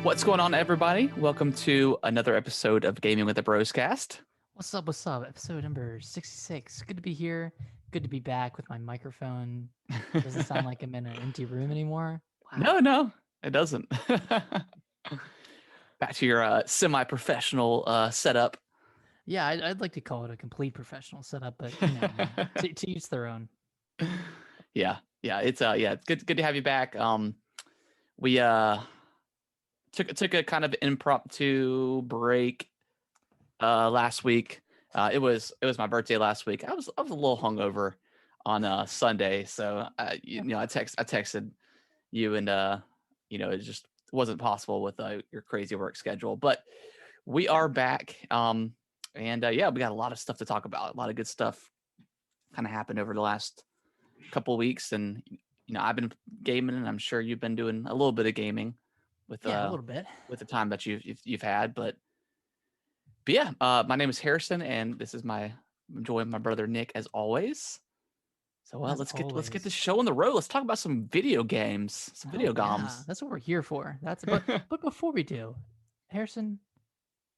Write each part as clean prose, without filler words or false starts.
What's going on, everybody? Welcome to another episode of Gaming with the Broscast. What's up? What's up? Episode number 66. Good to be here. Good to be back with my microphone. Doesn't sound like I'm in an empty room anymore. Wow. No, it doesn't. Back to your semi-professional setup. Yeah, I'd like to call it a complete professional setup, but you know, to each their own. Yeah, it's good to have you back. We took a kind of impromptu break last week. It was my birthday last week. I was a little hungover on Sunday, so I texted you, and it just wasn't possible with your crazy work schedule. But we are back, and we got a lot of stuff to talk about. A lot of good stuff kind of happened over the last couple of weeks, and I've been gaming, and I'm sure you've been doing a little bit of gaming with a little bit with the time that you've had. But yeah, my name is Harrison, and this is I'm joined my brother Nick as always. So let's get this show on the road. Let's talk about some video games, video games. Yeah, that's what we're here for. But before we do, Harrison,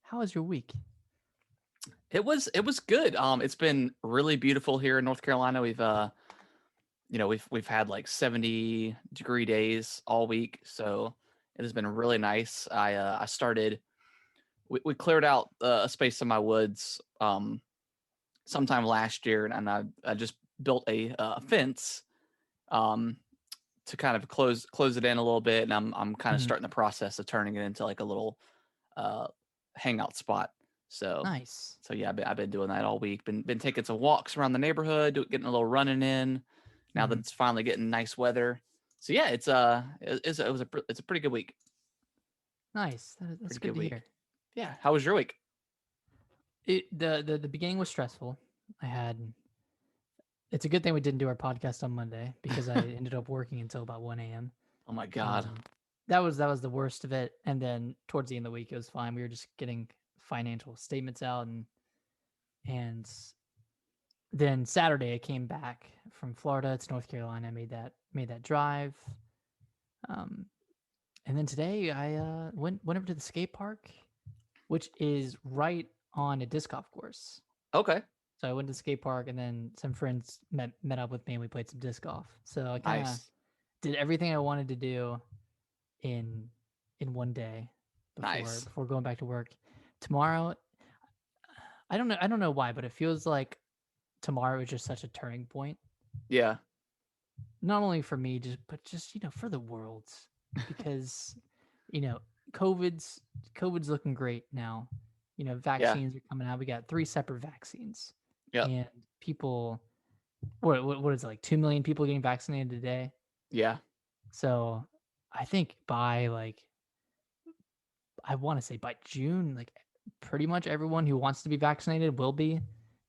how was your week? It was good. It's been really beautiful here in North Carolina. We've had like 70-degree days all week, so it has been really nice. I started. We cleared out a space in my woods sometime last year, and I just built a fence to kind of close it in a little bit, and I'm kind of starting the process of turning it into like a little hangout spot. So nice. So yeah, I've been doing that all week. Been taking some walks around the neighborhood, getting a little running in. Now that it's finally getting nice weather. So yeah, it's a pretty good week. Nice. That's good to hear. Yeah. How was your week? The beginning was stressful. It's a good thing we didn't do our podcast on Monday because I ended up working until about 1 a.m. Oh my God. That was the worst of it. And then towards the end of the week, it was fine. We were just getting financial statements out, and then Saturday I came back from Florida to North Carolina. I made that drive. And then today I went over to the skate park, which is right on a disc golf course. Okay. So I went to the skate park, and then some friends met up with me, and we played some disc golf. So I kind of did everything I wanted to do in one day before going back to work. Tomorrow, I don't know why, but it feels like tomorrow is just such a turning point. Yeah. Not only for me, but just for the world, because COVID's looking great now. Vaccines are coming out. We got 3 separate vaccines. Yeah. And people, what is it, like 2 million people getting vaccinated today? Yeah. So I think by I want to say by June, like pretty much everyone who wants to be vaccinated will be.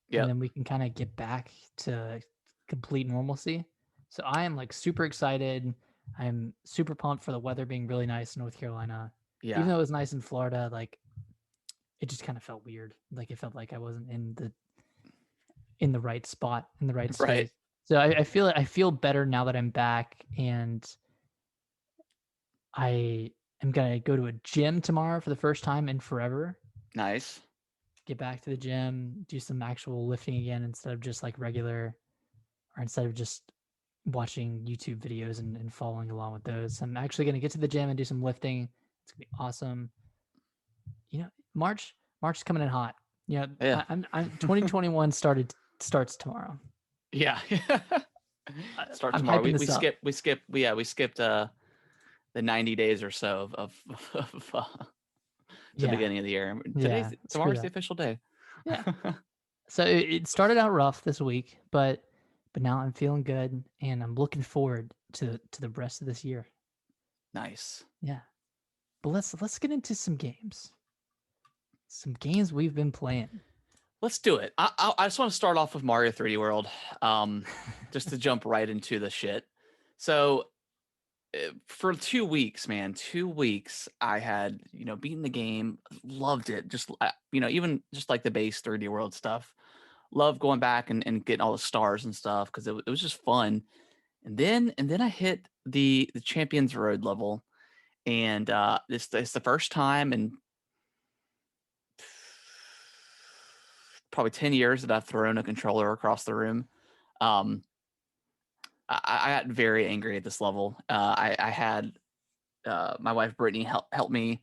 Yeah. And then we can kind of get back to complete normalcy. So I am like super excited. I'm super pumped for the weather being really nice in North Carolina. Yeah. Even though it was nice in Florida, like it just kind of felt weird. Like it felt like I wasn't in the right spot, in the right state. Right. So I feel better now that I'm back, and I am gonna go to a gym tomorrow for the first time in forever. Nice. Get back to the gym, do some actual lifting again instead of just like regular, or instead of just watching YouTube videos and following along with those. I'm actually gonna get to the gym and do some lifting. It's gonna be awesome. March is coming in hot. I'm 2021 starts tomorrow. Yeah. Start tomorrow. We skipped the 90 days or so of the beginning of the year. Tomorrow's the official day. Yeah. So it started out rough this week, but now I'm feeling good, and I'm looking forward to the rest of this year. Nice. Yeah. But let's get into some games. Some games we've been playing. Let's do it. I just want to start off with Mario 3D World, just to jump right into the shit. So for 2 weeks, man, 2 weeks, I had, beaten the game, loved it. Just, even just like the base 3D World stuff. Love going back and getting all the stars and stuff because it was just fun. And then I hit the Champions Road level, and it's the first time in probably 10 years that I've thrown a controller across the room. I got very angry at this level. I had my wife Brittany help me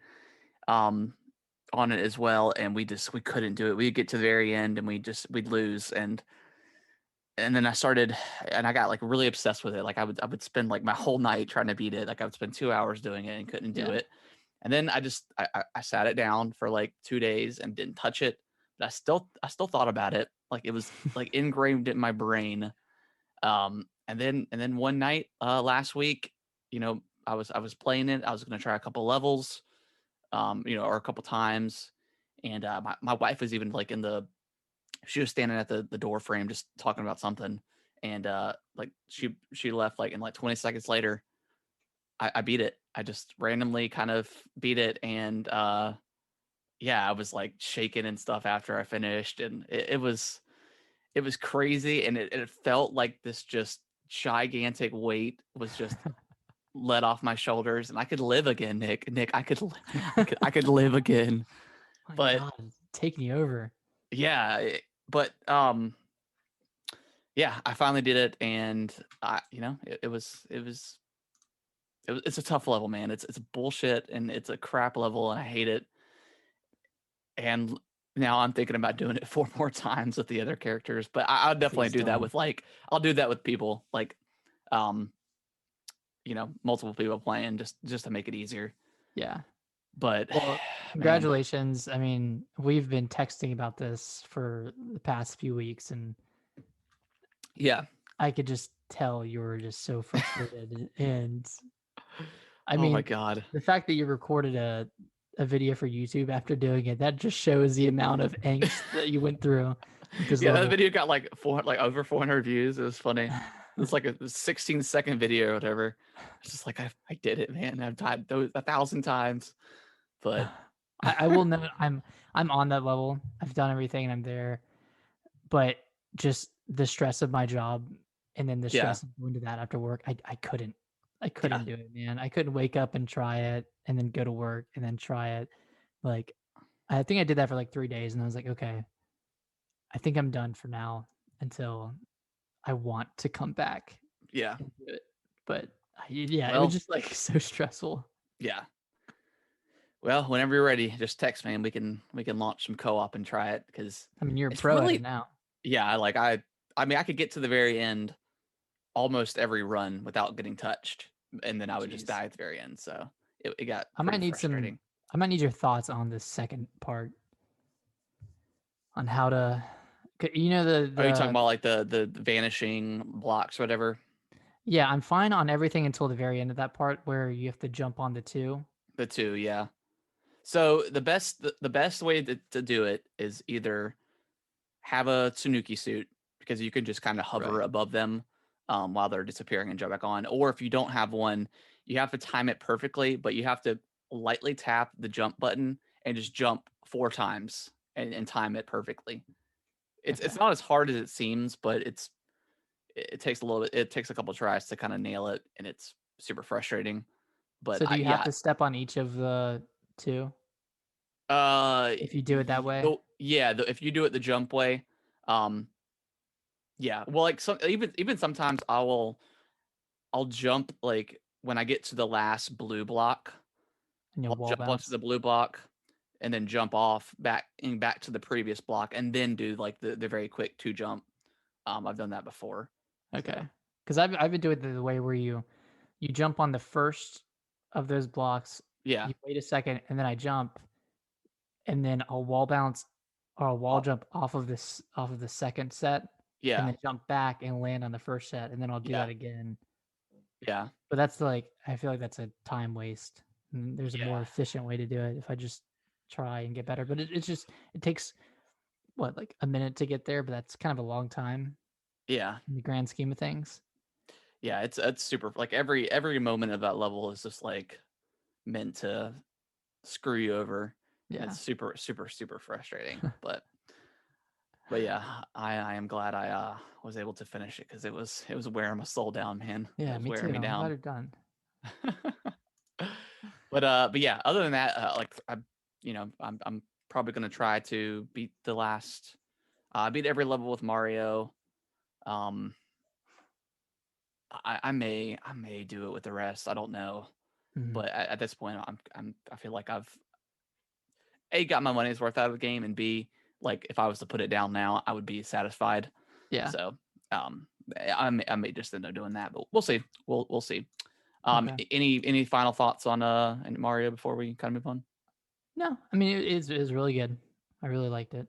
on it as well, and we couldn't do it. We'd get to the very end and we'd lose, and then I started, and I got like really obsessed with it. Like I would spend like my whole night trying to beat it. Like I would spend 2 hours doing it and couldn't do it. And then I sat it down for like 2 days and didn't touch it. But I still thought about it. Like it was like ingrained in my brain. And then one night last week, I was playing it. I was gonna try a couple levels, or a couple times. And my wife was even like she was standing at the door frame just talking about something. And like she left like in like 20 seconds later, I beat it. I just randomly kind of beat it. And yeah, I was like shaking and stuff after I finished. And it was crazy. And it felt like this just gigantic weight was just let off my shoulders, and I could live again, Nick. I could live again. My But God, it's taking you over. yeah, but yeah, I finally did it, and it's a tough level, man. It's bullshit, and it's a crap level, and I hate it. And now I'm thinking about doing it 4 more times with the other characters, but I'll definitely do that with I'll do that with people like, multiple people playing just to make it easier. Yeah. But well, congratulations. I mean, we've been texting about this for the past few weeks, and yeah, I could just tell you were just so frustrated. And I oh mean, my God, the fact that you recorded a video for YouTube after doing it, that just shows the amount of angst that you went through with this yeah, level. that video got like over 400 views. It was funny. It's like a 16-second video or whatever. It's just like I did it, man. I've died 1,000 times, but I will know I'm on that level. I've done everything and I'm there, but just the stress of my job and then the stress of going to that after work, I couldn't do it, man. I couldn't wake up and try it and then go to work and then try it. Like, I think I did that for like 3 days, and I was like, okay, I think I'm done for now until I want to come back yeah, and do it. But yeah, it well, was just like so stressful. yeah. Well, whenever you're ready, just text me and we can launch some co-op and try it, because I mean, you're a it's pro at really, it now. yeah. Like I mean, I could get to the very end almost every run without getting touched, and then I would just die at the very end. So it got pretty frustrating. I might need your thoughts on this second part, on how to, Are you talking about like the vanishing blocks or whatever? Yeah, I'm fine on everything until the very end of that part where you have to jump on the 2. The 2, yeah. So the best way to do it is either have a Tsunuki suit, because you can just kind of hover above them while they're disappearing and jump back on. Or if you don't have one, you have to time it perfectly, but you have to lightly tap the jump button and just jump 4 times and time it perfectly. It's not as hard as it seems, but it takes a little bit. It takes a couple tries to kind of nail it, and it's super frustrating. But So do you have to step on each of the 2? If you do it that way? If you do it the jump way, yeah. Well, like even sometimes I'll jump, like when I get to the last blue block, And you'll I'll wall jump onto bounce? the blue block and then jump off back to the previous block, and then do like the very quick 2 jump. I've done that before. Okay. Because I've been doing it the way where you jump on the first of those blocks, Yeah. you wait a second, and then I jump, and then I'll wall bounce or I'll wall jump off of the second set, and Yeah. then jump back and land on the first set, and then I'll do that again. Yeah. But that's like, I feel like that's a time waste. And there's a more efficient way to do it if I just try and get better. But it takes what, like a minute to get there, but that's kind of a long time. Yeah. In the grand scheme of things. Yeah, it's super, like every moment of that level is just like meant to screw you over. Yeah. It's super frustrating. but yeah, I am glad I was able to finish it, because it was wearing my soul down, man. Yeah, It was me wearing too. me I'm glad down. you're done. But yeah, other than that, like I'm probably gonna try to beat the last, beat every level with Mario. Um, I may do it with the rest. I don't know, but at this point, I feel like I've got my money's worth out of the game, and B, like if I was to put it down now, I would be satisfied. Yeah. So I may just end up doing that, but we'll see. We'll see. Okay. Any final thoughts on Mario before we kind of move on? No, I mean it is really good. I really liked it.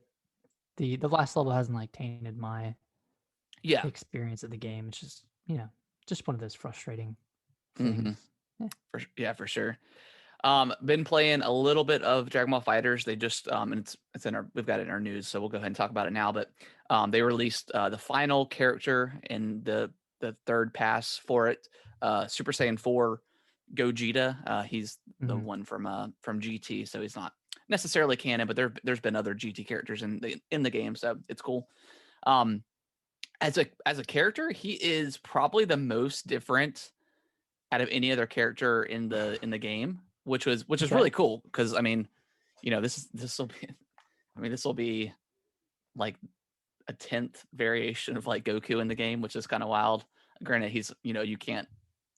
The last level hasn't like tainted my Yeah. experience of the game. It's just just one of those frustrating Mm-hmm. things. For sure. Been playing a little bit of Dragonball FighterZ. They just and it's in our, we've got it in our news, so we'll go ahead and talk about it now. But they released the final character in the third pass for it. Super Saiyan 4 Gogeta. He's the one from GT, so he's not necessarily canon, but there's been other GT characters in the game, so it's cool. As a character, he is probably the most different out of any other character in the game, which is really cool, because I mean, this will be like a 10th variation of like Goku in the game, which is kind of wild. Granted, he's you can't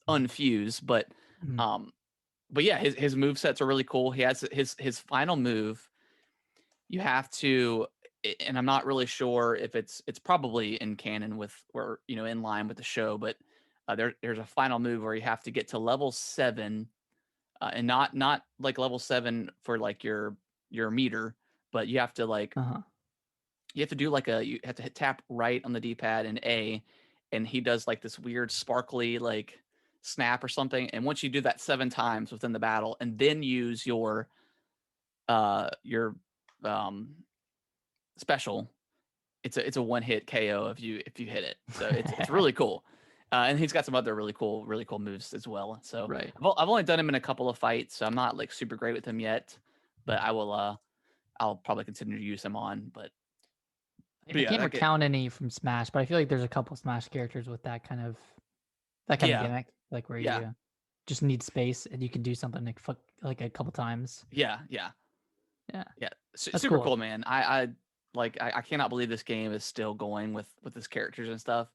unfuse, but yeah, his move sets are really cool. He has his final move. You have to, and I'm not really sure if it's probably in canon with, or in line with the show, but there's a final move where you have to get to level 7, and not like level 7 for like your meter, but you have to like you have to do like you have to tap right on the D-pad and A, and he does like this weird sparkly like snap or something, and once you do that 7 times within the battle, and then use your special, it's a one-hit KO if you hit it. So it's really cool. And he's got some other really cool moves as well. So Right. I've only done him in a couple of fights, so I'm not like super great with him yet, but I'll probably continue to use him on. But I can't recount any from Smash, but I feel like there's a couple Smash characters with that kind of gimmick, like where you just need space and you can do something like a couple times. Yeah. Super cool, man. I cannot believe this game is still going with his characters and stuff.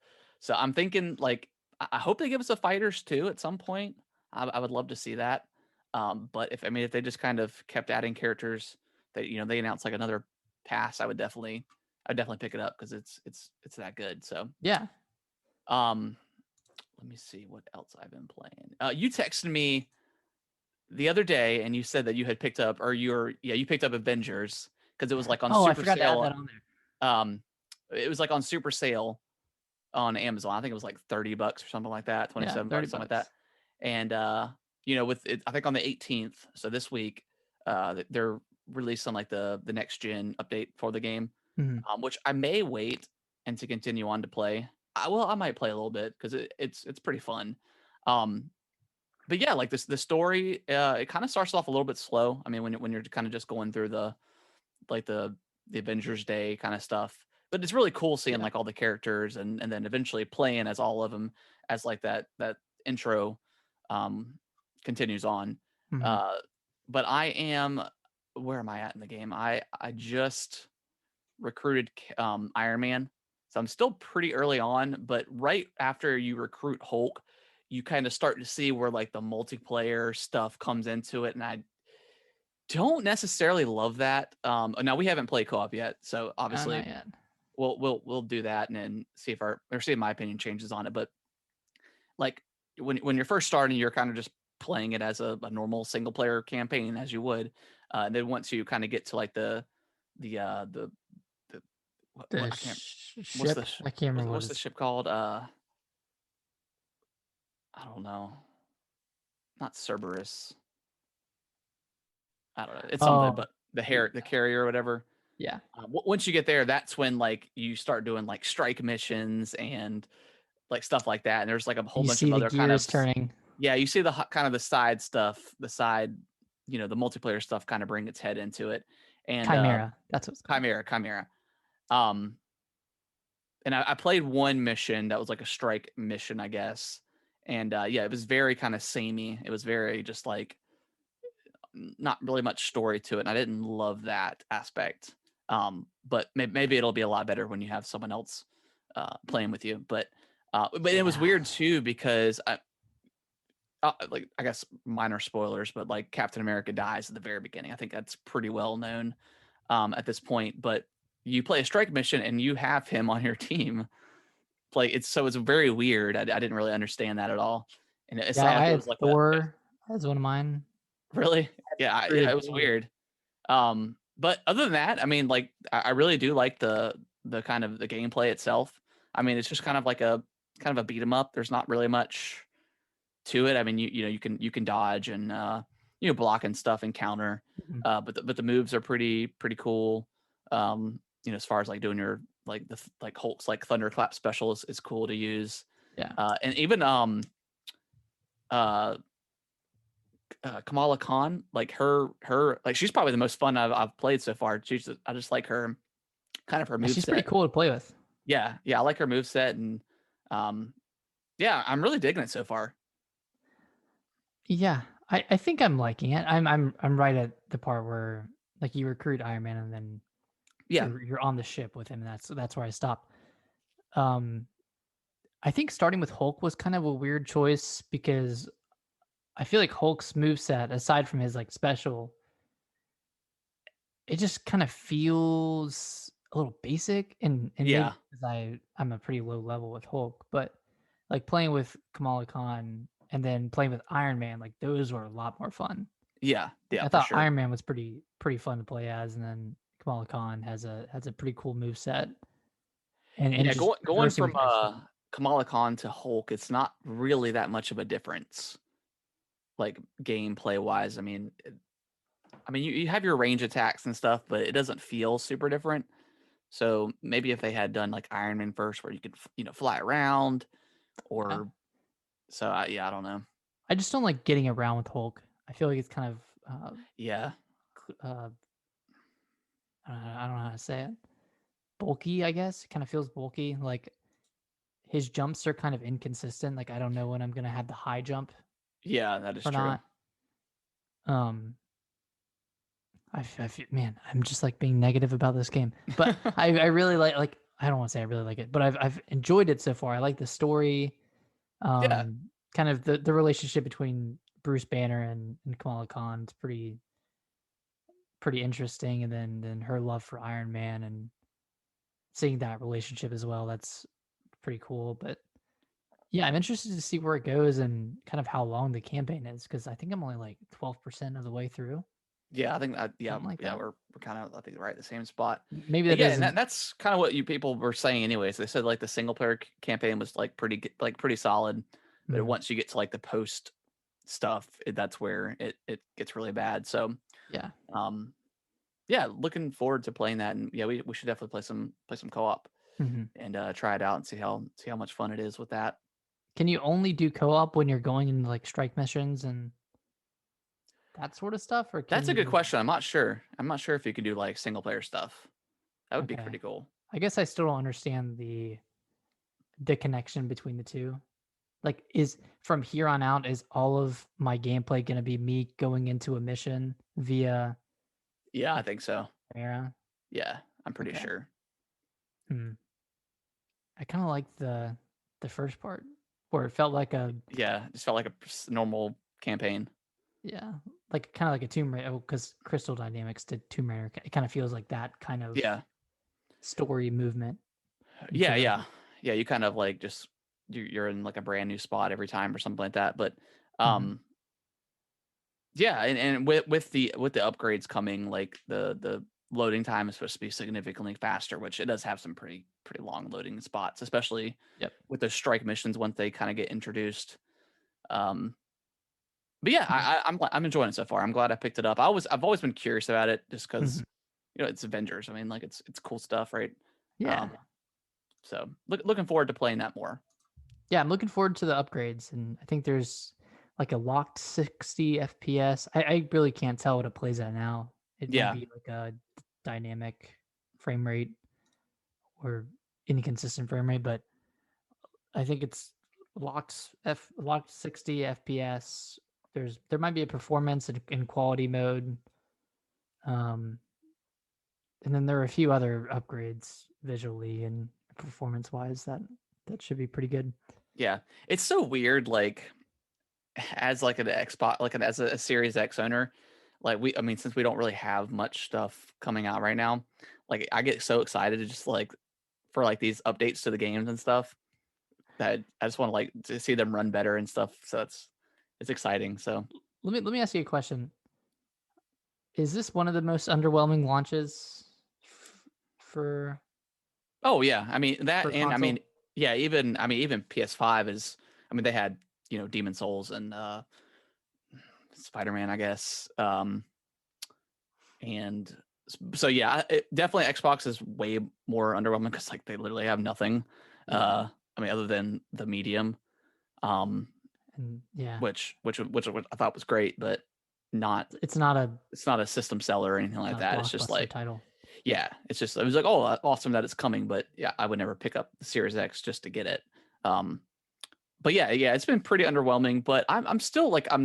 So I'm thinking, like, I hope they give us a FighterZ too at some point. I would love to see that. But if they just kind of kept adding characters that they announced like another pass, I'd definitely pick it up, because it's that good. So yeah. Let me see what else I've been playing. You texted me the other day and you said that you had picked up, or you picked up Avengers, because it was like on super I forgot sale. to add that on there. It was like on super sale on Amazon. I think it was like $30 or something like that, $27, something like that. And with it, I think on the 18th, so this week, they're releasing like the next gen update for the game, which I may wait and to continue on to play. I might play a little bit, because it's pretty fun. But yeah, like the story, it kind of starts off a little bit slow. I mean, when you're kind of just going through the Avengers Day kind of stuff, but it's really cool seeing like all the characters, and then eventually playing as all of them, as like that intro continues on. But where am I at in the game? I just recruited Iron Man, so I'm still pretty early on. But right after you recruit Hulk, you kind of start to see where like the multiplayer stuff comes into it, and I don't necessarily love that. Now we haven't played co-op yet, so obviously not yet. we'll do that and then see if my opinion changes on it. But like when you're first starting, you're kind of just playing it as a normal single player campaign, as you would. And then once you kind of get to like the ship. I can't remember what's the ship called. I don't know. Not Cerberus. I don't know. It's something, but the carrier or whatever. Yeah. Once you get there, that's when like you start doing like strike missions and like stuff like that. And there's like a whole bunch of other kind of turning. Yeah, you see the kind of the side stuff, the multiplayer stuff kind of bring its head into it. And Chimera. That's what's called. Chimera. And I played one mission that was like a strike mission, I guess. And it was very kind of samey. It was very just like not really much story to it, and I didn't love that aspect. But maybe it'll be a lot better when you have someone else playing with you. But it was weird too because like I guess minor spoilers, but like Captain America dies at the very beginning. I think that's pretty well known at this point. But you play a strike mission and you have him on your team. Like it's very weird. I didn't really understand that at all. And it's not I like it had was like Thor as one of mine. really, yeah, it was weird. But other than that, I mean, like I really do like the kind of the gameplay itself. I mean, it's just kind of a beat 'em up. There's not really much to it. I mean, you can dodge and block and stuff and counter. But the moves are pretty cool. As far as like doing your like Hulk's like thunderclap special is cool to use. Yeah. And even Kamala Khan, like her like she's probably the most fun I've played so far. I just like her kind of her moveset. She's pretty cool to play with. Yeah, I like her moveset and yeah, I'm really digging it so far. Yeah, I think I'm liking it. I'm right at the part where like you recruit Iron Man and then you're on the ship with him. And that's where I stopped. I think starting with Hulk was kind of a weird choice because I feel like Hulk's moveset, aside from his like special, it just kind of feels a little basic and maybe because I'm a pretty low level with Hulk, but like playing with Kamala Khan and then playing with Iron Man, like those were a lot more fun. Yeah, I for thought sure. Iron Man was pretty fun to play as, and then Kamala Khan has a pretty cool move set. And yeah, just going from Kamala Khan to Hulk, it's not really that much of a difference, like gameplay wise. I mean, you have your range attacks and stuff, but it doesn't feel super different. So maybe if they had done like Iron Man first, where you could fly around, or so I don't know. I just don't like getting around with Hulk. I feel like it's kind of I don't know how to say it. Bulky, I guess. It kind of feels bulky. Like his jumps are kind of inconsistent. Like I don't know when I'm gonna have the high jump. Yeah, that is true. Not. I feel, man, I'm just like being negative about this game, but I really like. I don't want to say I really like it, but I've enjoyed it so far. I like the story. Kind of the relationship between Bruce Banner and Kamala Khan is pretty interesting, and then her love for Iron Man and seeing that relationship as well, that's pretty cool. But yeah, I'm interested to see where it goes and kind of how long the campaign is, because I think I'm only like 12% of the way through. Yeah, I think that we're kind of I think right at the same spot. Maybe that and that's kind of what you people were saying anyways. They said like the single player campaign was like pretty solid, but once you get to like the post stuff, that's where it gets really bad. So yeah, looking forward to playing that, and yeah, we should definitely play some co-op and try it out and see how much fun it is with that. Can you only do co-op when you're going into like strike missions and that sort of stuff, or that's a good question. I'm not sure if you can do like single player stuff. That would be pretty cool. I guess I still don't understand the connection between the two. Like, is from here on out, is all of my gameplay going to be me going into a mission via? Yeah, I think so. Era? Yeah, I'm pretty sure. I kind of like the first part where it felt like a just felt like a normal campaign. Yeah, like kind of like a Tomb Raider, because Crystal Dynamics did Tomb Raider. It kind of feels like that kind of story movement. Yeah. You kind of like just you're in like a brand new spot every time or something like that. But yeah, and with the upgrades coming, like the loading time is supposed to be significantly faster, which it does have some pretty long loading spots, especially with the strike missions once they kind of get introduced. But yeah, I'm enjoying it so far. I'm glad I picked it up. I've always been curious about it just because it's Avengers. I mean, like it's cool stuff, right? Yeah. So looking forward to playing that more. Yeah, I'm looking forward to the upgrades, and I think there's like a locked 60 FPS. I really can't tell what it plays at now. It might be like a dynamic frame rate or inconsistent frame rate, but I think it's locked 60 FPS there might be a performance and quality mode. And then there are a few other upgrades visually and performance wise that should be pretty good. Yeah, it's so weird. Like as like an Xbox, like as a Series X owner, like I mean, since we don't really have much stuff coming out right now, like I get so excited to just like for like these updates to the games and stuff that I just want to like to see them run better and stuff. So it's exciting. So let me ask you a question. Is this one of the most underwhelming launches for? Oh yeah, I mean that, and console? I mean yeah, even PS5 is. I mean they had Demon Souls and Spider-Man, I guess, and so yeah, definitely Xbox is way more underwhelming because like they literally have nothing. I mean other than the medium, and yeah, which I thought was great, but not. It's not a system seller or anything like that. It's just like title. Yeah, it's just it was like, oh, awesome that it's coming, but yeah, I would never pick up the Series X just to get it. But yeah, it's been pretty underwhelming. But I'm still like I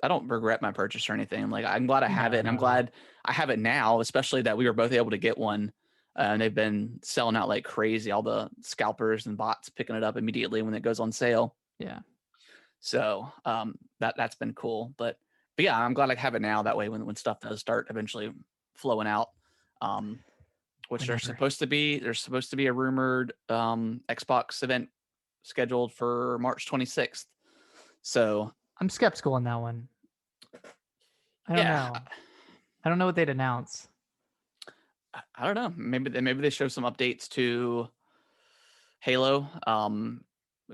don't regret my purchase or anything. Like I'm glad I have it, and I'm glad I have it now, especially that we were both able to get one. And they've been selling out like crazy. All the scalpers and bots picking it up immediately when it goes on sale. Yeah. So that's been cool. But yeah, I'm glad I have it now. That way, when stuff does start eventually flowing out, which there's supposed to be a rumored Xbox event scheduled for March 26th. So I'm skeptical on that one. I don't know. I don't know what they'd announce. I don't know. Maybe they show some updates to Halo.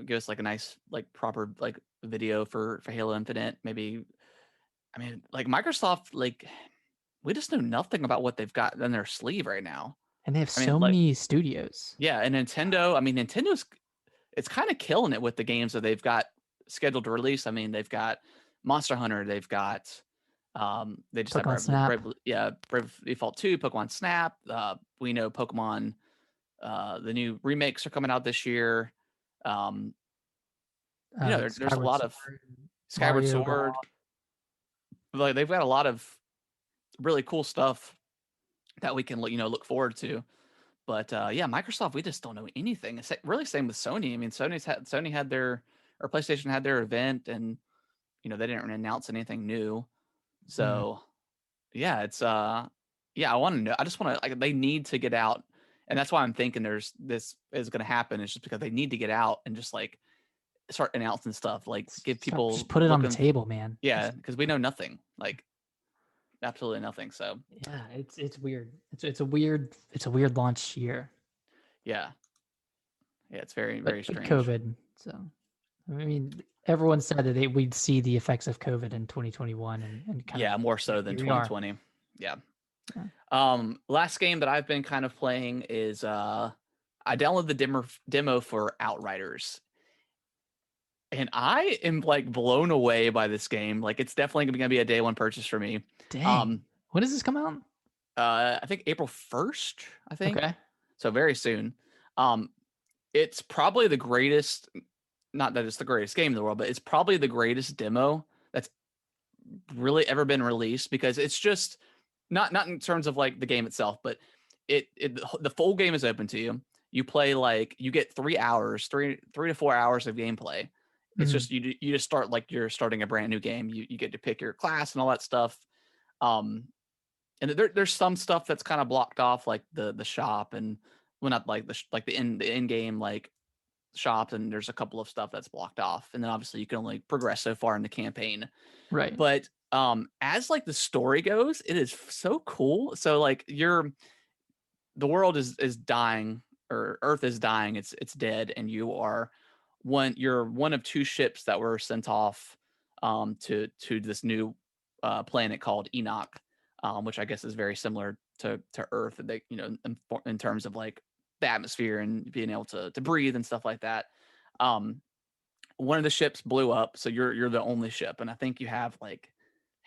Give us like a nice like proper like video for Halo Infinite. Maybe. I mean, like Microsoft, like we just know nothing about what they've got in their sleeve right now. And they have so many studios. Yeah, and Nintendo. I mean, it's kind of killing it with the games that they've got scheduled to release. I mean, they've got Monster Hunter. They've got they just Pokemon have Brave Default 2, Pokemon Snap. We know Pokemon. The new remakes are coming out this year. There's a lot of Skyward Sword. Like they've got a lot of really cool stuff that we can look forward to. But yeah, Microsoft, we just don't know anything. It's really same with Sony. I mean, Sony had their, or PlayStation had their event, and they didn't really announce anything new. So yeah, it's yeah, I want to know. I just want to they need to get out, and that's why I'm thinking this is going to happen. It's just because they need to get out and just like start announcing stuff, like give people just put it on the table, man. Yeah, because we know nothing, like absolutely nothing. So yeah, it's weird. It's a weird launch year. Yeah, it's very strange. COVID. So I mean, everyone said that we'd see the effects of COVID in 2021, and kind of more so than 2020. Yeah. Last game that I've been kind of playing is I downloaded the demo for Outriders. And I am like blown away by this game. Like it's definitely going to be a day one purchase for me. Dang. When does this come out? I think April 1st, I think. Okay. So very soon. It's probably the greatest, not that it's the greatest game in the world, but it's probably the greatest demo that's really ever been released, because it's just not in terms of like the game itself, but the full game is open to you. You play like you get 3 to 4 hours of gameplay. It's just you just start like you're starting a brand new game. You get to pick your class and all that stuff. And there's some stuff that's kind of blocked off, like the shop, and well, not like the in game like shop, and there's a couple of stuff that's blocked off. And then obviously you can only progress so far in the campaign. Right. But as like the story goes, it is so cool. So like the world is dying, or Earth is dying. It's dead, and you're one of 2 ships that were sent off to this new planet called Enoch, which I guess is very similar to Earth. They in terms of like the atmosphere and being able to breathe and stuff like that. One of the ships blew up, so you're the only ship, and I think you have like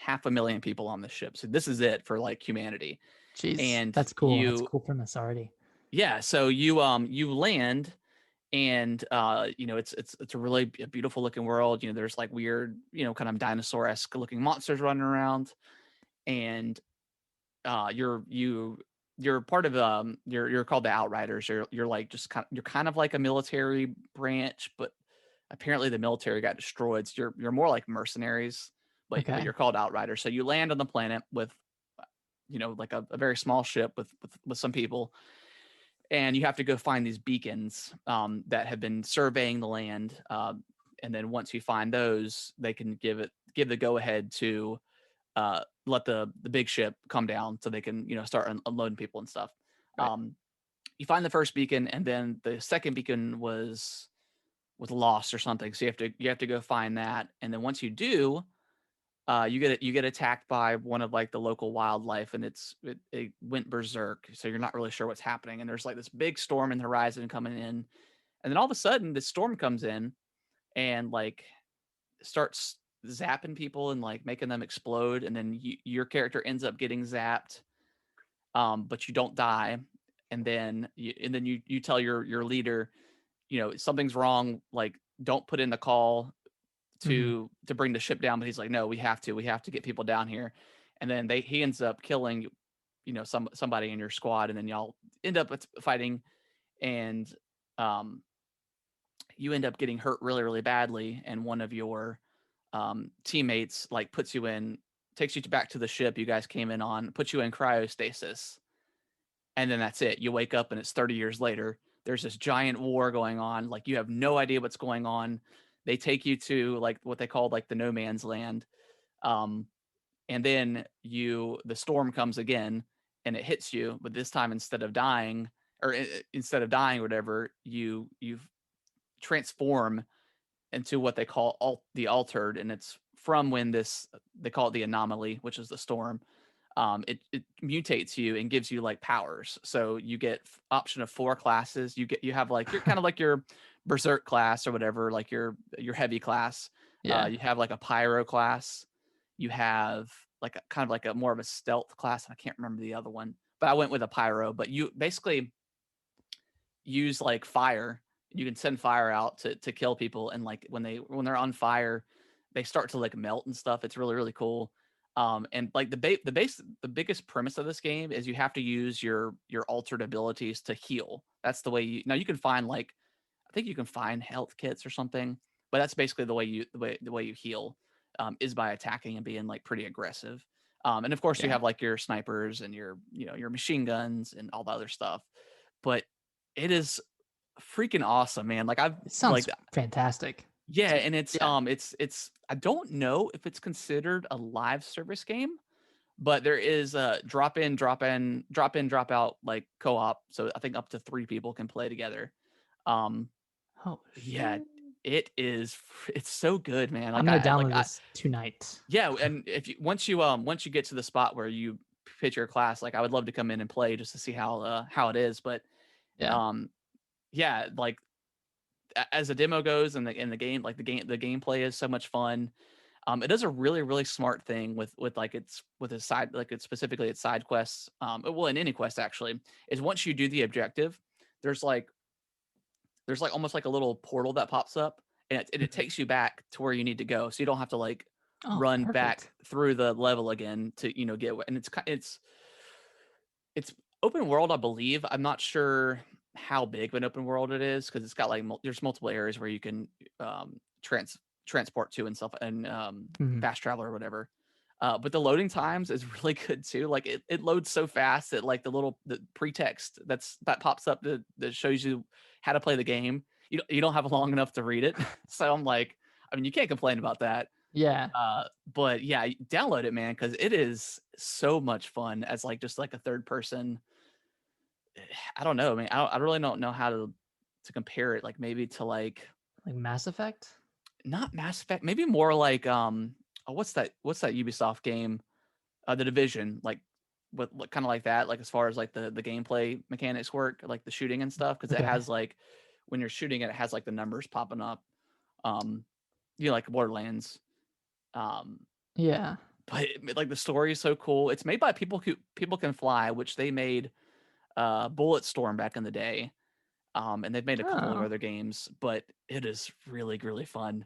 500,000 people on the ship. So this is it for like humanity. Jeez, and that's cool. That's a cool premise already. Yeah, so you land, and it's a really beautiful looking world. There's like weird, kind of dinosaur-esque looking monsters running around, and you're part of you're called the Outriders. You're like you're kind of like a military branch, but apparently the military got destroyed. So you're more like mercenaries, but you're called Outriders. So you land on the planet with like a very small ship with some people, and you have to go find these beacons that have been surveying the land. And then once you find those, they can give the go ahead to let the big ship come down so they can start unloading people and stuff. Right. You find the first beacon, and then the second beacon was lost or something. So you have to go find that, and then once you do, you get attacked by one of like the local wildlife, and it went berserk. So you're not really sure what's happening, and there's like this big storm in the horizon coming in, and then all of a sudden this storm comes in and like starts zapping people and like making them explode, and then your character ends up getting zapped, but you don't die, and then you tell your leader, something's wrong, like don't put in the call to bring the ship down, but he's like, no, we have to get people down here, and then he ends up killing somebody in your squad, and then y'all end up fighting, and you end up getting hurt really, really badly, and one of your teammates like takes you back to the ship you guys came in on, puts you in cryostasis, and then that's it. You wake up and it's 30 years later. There's this giant war going on. Like you have no idea what's going on. They take you to like what they call like the no man's land. And then the storm comes again and it hits you, but this time instead of dying or whatever, you transform into what they call the altered, and it's from when they call it the anomaly, which is the storm. It mutates you and gives you like powers. So you get option of 4 classes. You have like you're kind of like your berserk class or whatever, like your heavy class. Yeah. You have like a pyro class. You have like kind of like a more of a stealth class. I can't remember the other one, but I went with a pyro. But you basically use like fire. You can send fire out to kill people, and like when they're on fire, they start to like melt and stuff. It's really, really cool. And like the biggest premise of this game is you have to use your altered abilities to heal. That's the way you can find like, I think you can find health kits or something, but that's basically the way you heal, is by attacking and being like pretty aggressive. And of course you have like your snipers and your machine guns and all the other stuff, but it is freaking awesome, man. Like it sounds fantastic. Yeah, and it's I don't know if it's considered a live service game, but there is a drop in, drop out like co-op. So I think up to 3 people can play together. Yeah, it's so good, man. Like I'm gonna download this tonight. Yeah, and if you once you get to the spot where you pick your class, like I would love to come in and play just to see how it is. But yeah, like as the demo goes and the game, like the gameplay is so much fun. It does a really, really smart thing with its side, like it's specifically its side quests. Well, in any quest actually, is once you do the objective, there's like almost like a little portal that pops up, and it takes you back to where you need to go, so you don't have to like run back through the level again to get. And it's open world, I believe. I'm not sure how big of an open world it is because it's got like there's multiple areas where you can transport to and stuff, and fast travel or whatever. But the loading times is really good too. Like it loads so fast that like the pretext that pops up that shows you how to play the game, you don't have long enough to read it. So I'm like, I mean, you can't complain about that. Yeah. But yeah, download it, man, because it is so much fun as like just like a third person. I don't know, man. I really don't know how to compare it. Like maybe to like Mass Effect. Not Mass Effect. Maybe more like what's that Ubisoft game? The Division. Like what kind of like that. Like as far as like the gameplay mechanics work, like the shooting and stuff, because it has like when you're shooting it has like the numbers popping up. Like Borderlands. Yeah. But like the story is so cool. It's made by people Can Fly, which they made Bulletstorm back in the day. And they've made a couple of other games, but it is really, really fun.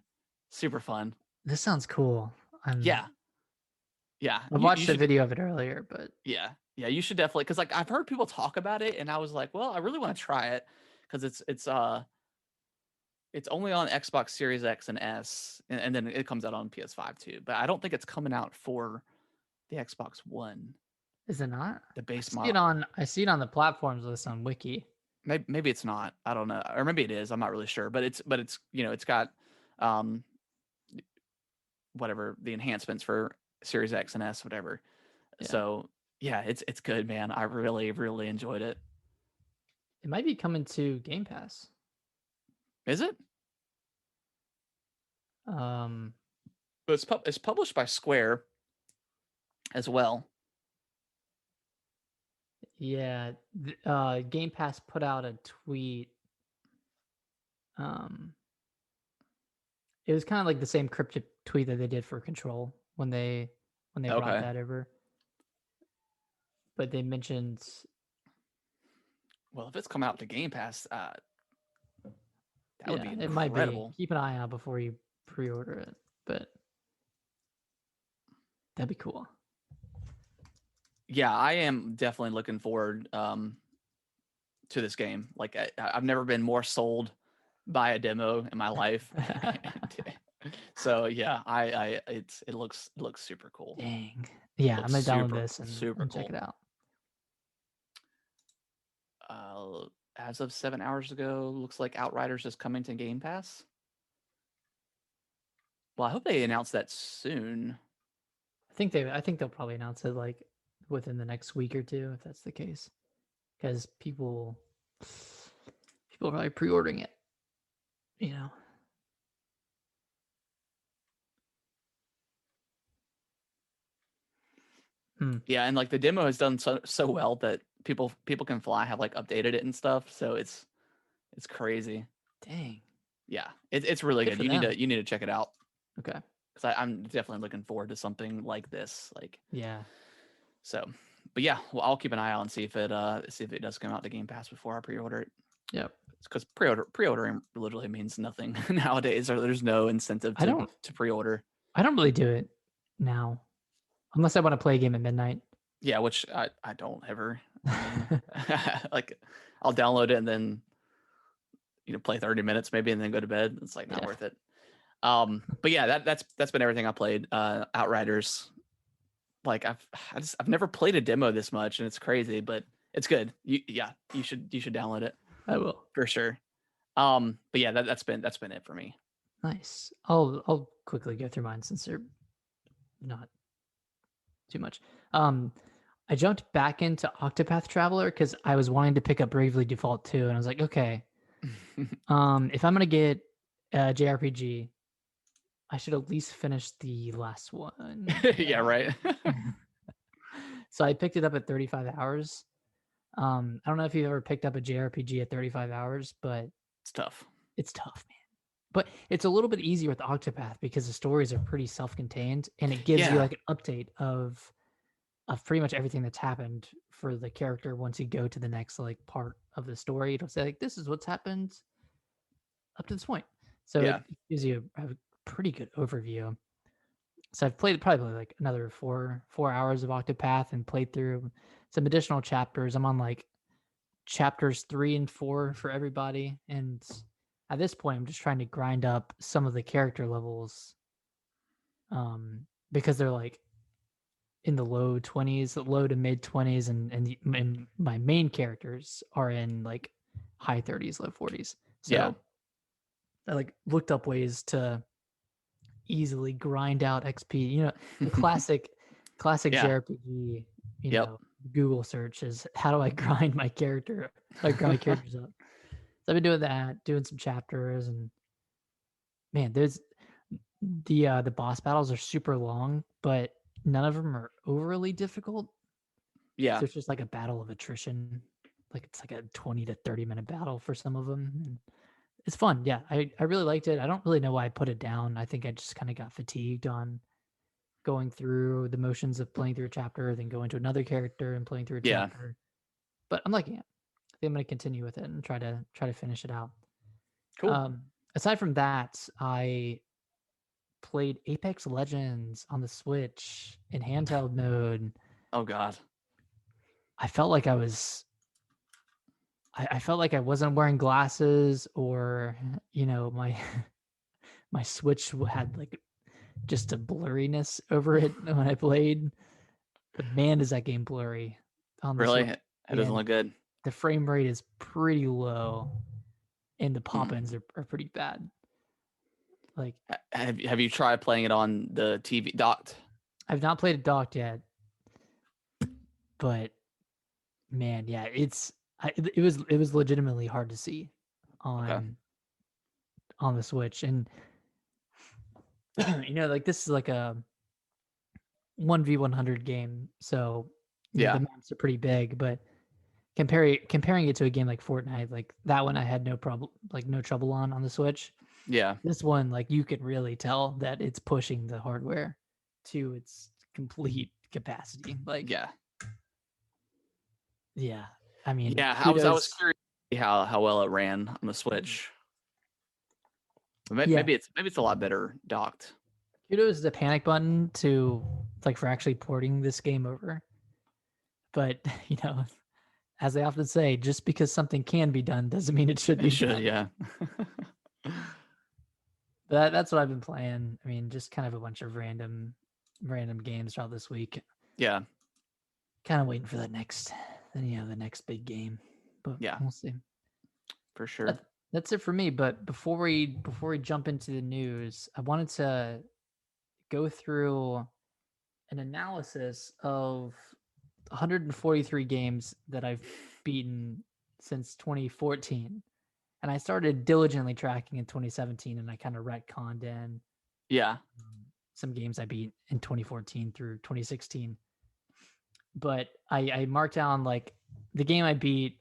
Super fun. This sounds cool. Yeah. I watched a video of it earlier, but yeah, you should definitely, because like I've heard people talk about it, and I was like, well, I really want to try it because it's only on Xbox Series X and S, and then it comes out on PS5 too. But I don't think it's coming out for the Xbox One. Is it not? The base model. I see it on the platforms list on Wiki. Maybe it's not. I don't know, or maybe it is. I'm not really sure. But it's it's got whatever the enhancements for Series X and S, whatever. Yeah. So yeah, it's good, man. I really, really enjoyed it. It might be coming to Game Pass. Is it? It's published by Square as well. Yeah, Game Pass put out a tweet. It was kind of like the same cryptic tweet that they did for Control when they brought that over. But they mentioned, well, if it's come out to Game Pass, that would be incredible. It might be. Keep an eye out before you pre-order it, but that'd be cool. Yeah, I am definitely looking forward to this game. Like I've never been more sold by a demo in my life. So yeah, it looks super cool. Dang. Yeah, I'm gonna download this and check it out. As of 7 hours ago, looks like Outriders is coming to Game Pass. Well, I hope they announce that soon. I think they'll probably announce it like within the next week or two, if that's the case, because people are probably pre-ordering it. You know. Yeah, and like the demo has done so well that people can fly have like updated it and stuff, so it's crazy. Dang. Yeah, it's really good. You need to check it out. Okay. Because I'm definitely looking forward to something like this. Like yeah. So, but yeah, well, I'll keep an eye out and see if it does come out to Game Pass before I pre-order it. Yep. Because pre-ordering literally means nothing nowadays. Or there's no incentive to pre-order. I don't really do it now, unless I want to play a game at midnight. Yeah, which I don't ever. Like, I'll download it and then play 30 minutes maybe and then go to bed. It's like not worth it. But yeah, that's been everything I played. Outriders. Like I've never played a demo this much, and it's crazy, but it's good. You should download it. I will for sure. But yeah, that's been it for me. Nice. I'll quickly go through mine since they're not too much. I jumped back into Octopath Traveler because I was wanting to pick up Bravely Default 2, and I was like, okay, if I'm gonna get a JRPG, I should at least finish the last one. Yeah, right. So I picked it up at 35 hours. I don't know if you've ever picked up a JRPG at 35 hours, but it's tough. It's tough, man. But it's a little bit easier with Octopath because the stories are pretty self-contained, and it gives you like an update of pretty much everything that's happened for the character once you go to the next like part of the story. It'll say like, this is what's happened up to this point. So it gives you a pretty good overview. So I've played probably like another four hours of Octopath and played through some additional chapters. I'm on like chapters 3 and 4 for everybody. And at this point, I'm just trying to grind up some of the character levels because they're like in the low 20s, low to mid 20s, and my main characters are in like high 30s, low 40s. So I like looked up ways to easily grind out XP. The classic JRPG, Google search is how do I grind my character? How do I grind my characters up? So I've been doing that, doing some chapters, and man, there's the boss battles are super long, but none of them are overly difficult. Yeah. So it's just like a battle of attrition. Like it's like a 20 to 30-minute battle for some of them. And it's fun. Yeah, I really liked it. I don't really know why I put it down. I think I just kind of got fatigued on going through the motions of playing through a chapter, then going to another character and playing through a chapter. But I'm liking it. think I'm going to continue with it and try to finish it out. Cool. Aside from that, I played Apex Legends on the Switch in handheld mode. Oh God. I felt like I felt like I wasn't wearing glasses, or my my Switch had like just a blurriness over it when I played. But man, is that game blurry on the Really? Switch. It doesn't look good. The frame rate is pretty low, and the pop-ins are pretty bad. Like, have you tried playing it on the TV docked? I've not played it docked yet, but man, yeah, it was legitimately hard to see on the Switch. And like, this is like a 1v100 game, so the maps are pretty big. But comparing it to a game like Fortnite, like that one I had no trouble on the Switch. Yeah. This one, like, you can really tell that it's pushing the hardware to its complete capacity. Like, yeah. I mean, yeah, I was curious how well it ran on the Switch. Maybe it's a lot better docked. Kudos the panic button for actually porting this game over. But as I often say, just because something can be done doesn't mean it should be done. Yeah. But that's what I've been playing. I mean, just kind of a bunch of random games throughout this week. Yeah. Kind of waiting for the next big game. But yeah, we'll see. For sure. That's it for me. But before we jump into the news, I wanted to go through an analysis of 143 games that I've beaten since 2014. And I started diligently tracking in 2017, and I kind of retconned in some games I beat in 2014 through 2016. But I marked down like the game I beat,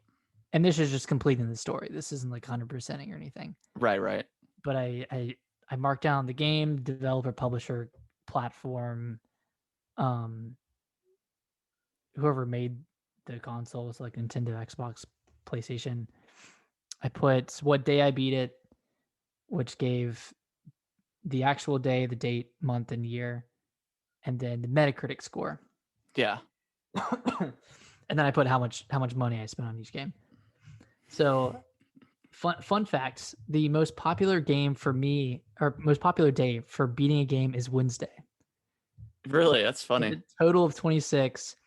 and this is just completing the story. This isn't like 100%ing or anything. Right. But I marked down the game, developer, publisher, platform, whoever made the consoles, like Nintendo, Xbox, PlayStation. I put what day I beat it, which gave the actual day, the date, month, and year, and then the Metacritic score. Yeah. And then I put how much money I spent on each game. So, fun facts: the most popular game for me, or most popular day for beating a game, is Wednesday. Really, that's funny. A total of 26.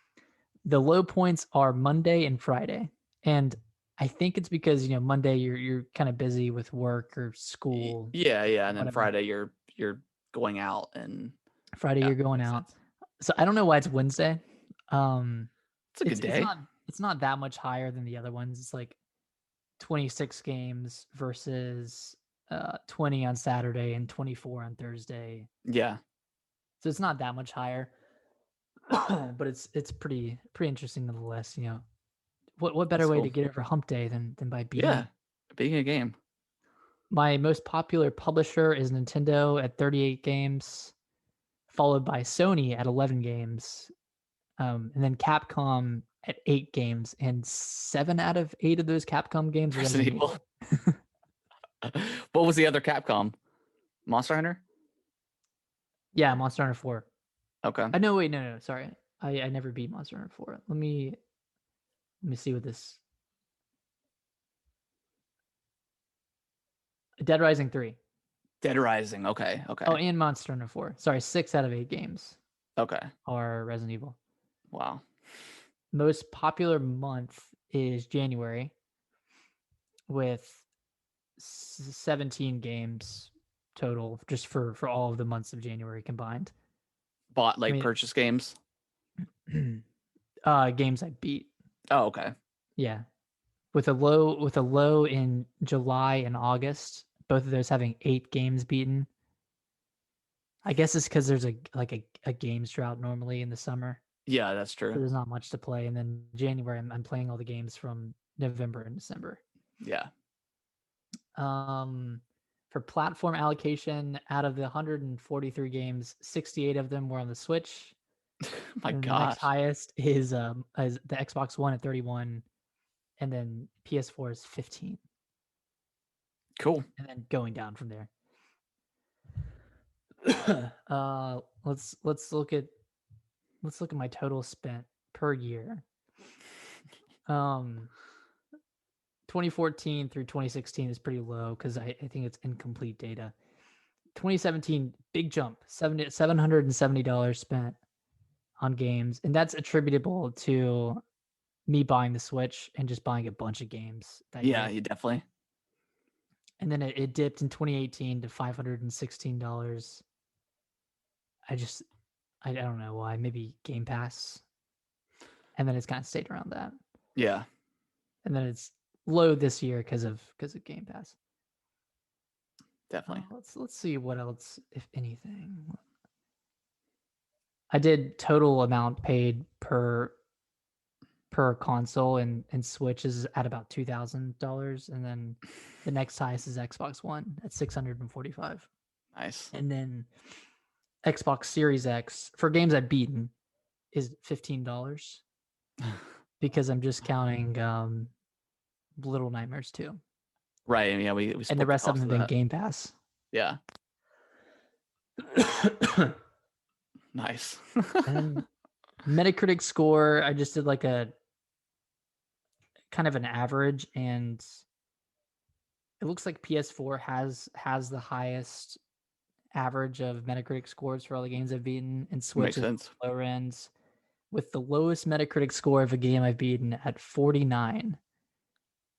The low points are Monday and Friday, and I think it's because Monday you're kind of busy with work or school. Yeah, and then Friday you're going out, and Friday you're going out. So I don't know why it's Wednesday. It's a good day. It's not that much higher than the other ones. It's like 26 games versus 20 on Saturday and 24 on Thursday. Yeah. So it's not that much higher, but it's pretty interesting nonetheless. What better way to get over hump day than by beating a game? My most popular publisher is Nintendo at 38 games, followed by Sony at 11 games, and then Capcom at 8 games, and 7 out of 8 of those Capcom games are Resident Evil. What was the other Capcom? Monster Hunter? Yeah, Monster Hunter 4. Okay. No, sorry. I never beat Monster Hunter 4. Let me see what this. Dead Rising 3. Dead Rising. Okay. Oh, and Monster Hunter 4. Sorry, 6 out of 8 games. Okay. Are Resident Evil. Wow. Most popular month is January, with 17 games total, just for all of the months of January combined. Purchase games? Games I beat. Oh, okay. Yeah. With a low in July and August, both of those having 8 games beaten. I guess it's because there's a games drought normally in the summer. Yeah, that's true. So there's not much to play, and then January I'm playing all the games from November and December. Yeah. For platform allocation, out of the 143 games, 68 of them were on the Switch. My God. The next highest is the Xbox One at 31, and then PS4 is 15. Cool. And then going down from there. Let's look at my total spent per year. 2014 through 2016 is pretty low because I think it's incomplete data. 2017, big jump, $770 spent on games, and that's attributable to me buying the Switch and just buying a bunch of games that year. You definitely. And then it dipped in 2018 to $516. I don't know why. Maybe Gamepass, and then it's kind of stayed around that. Yeah. And then it's low this year because of Gamepass. Definitely. Let's see what else, if anything. I did total amount paid per console, and Switch is at about $2,000, and then the next highest is Xbox One at $645. Nice. And then Xbox Series X for games I've beaten is $15 because I'm just counting Little Nightmares 2. Right. Yeah, we and the rest of them have been Game Pass. Yeah. Nice. And Metacritic score, I just did like a kind of an average, and it looks like PS4 has the highest average of Metacritic scores for all the games I've beaten, and Switch is lower ends, with the lowest Metacritic score of a game I've beaten at 49.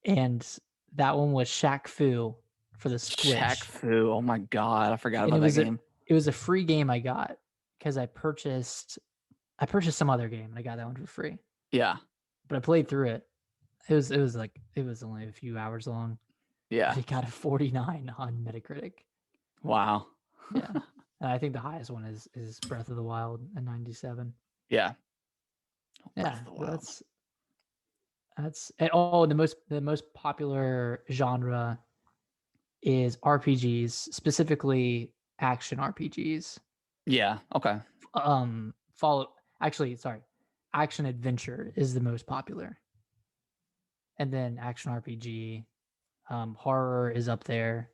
And that one was Shaq Fu for the Switch. Shaq Fu. Oh my god, I forgot about that game. It was a free game I got because I purchased some other game and I got that one for free. Yeah. But I played through it. It was only a few hours long. Yeah. It got a 49 on Metacritic. Wow. Yeah. And I think the highest one is Breath of the Wild at 97. Yeah. Yeah. That's the most popular genre is RPGs, specifically action RPGs. Yeah. Okay. Action adventure is the most popular, and then action RPG, horror is up there.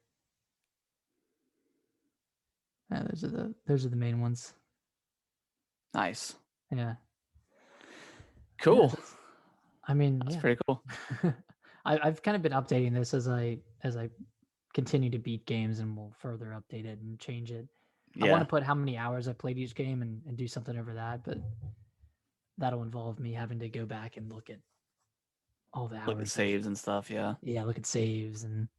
Those are the main ones. Nice. Yeah. Cool. Yeah, I mean, that's pretty cool. I've kind of been updating this as I continue to beat games, and we'll further update it and change it. Yeah. I want to put how many hours I played each game and do something over that, but that'll involve me having to go back and look at all the hours. Look at saves and stuff, yeah. Yeah, look at saves and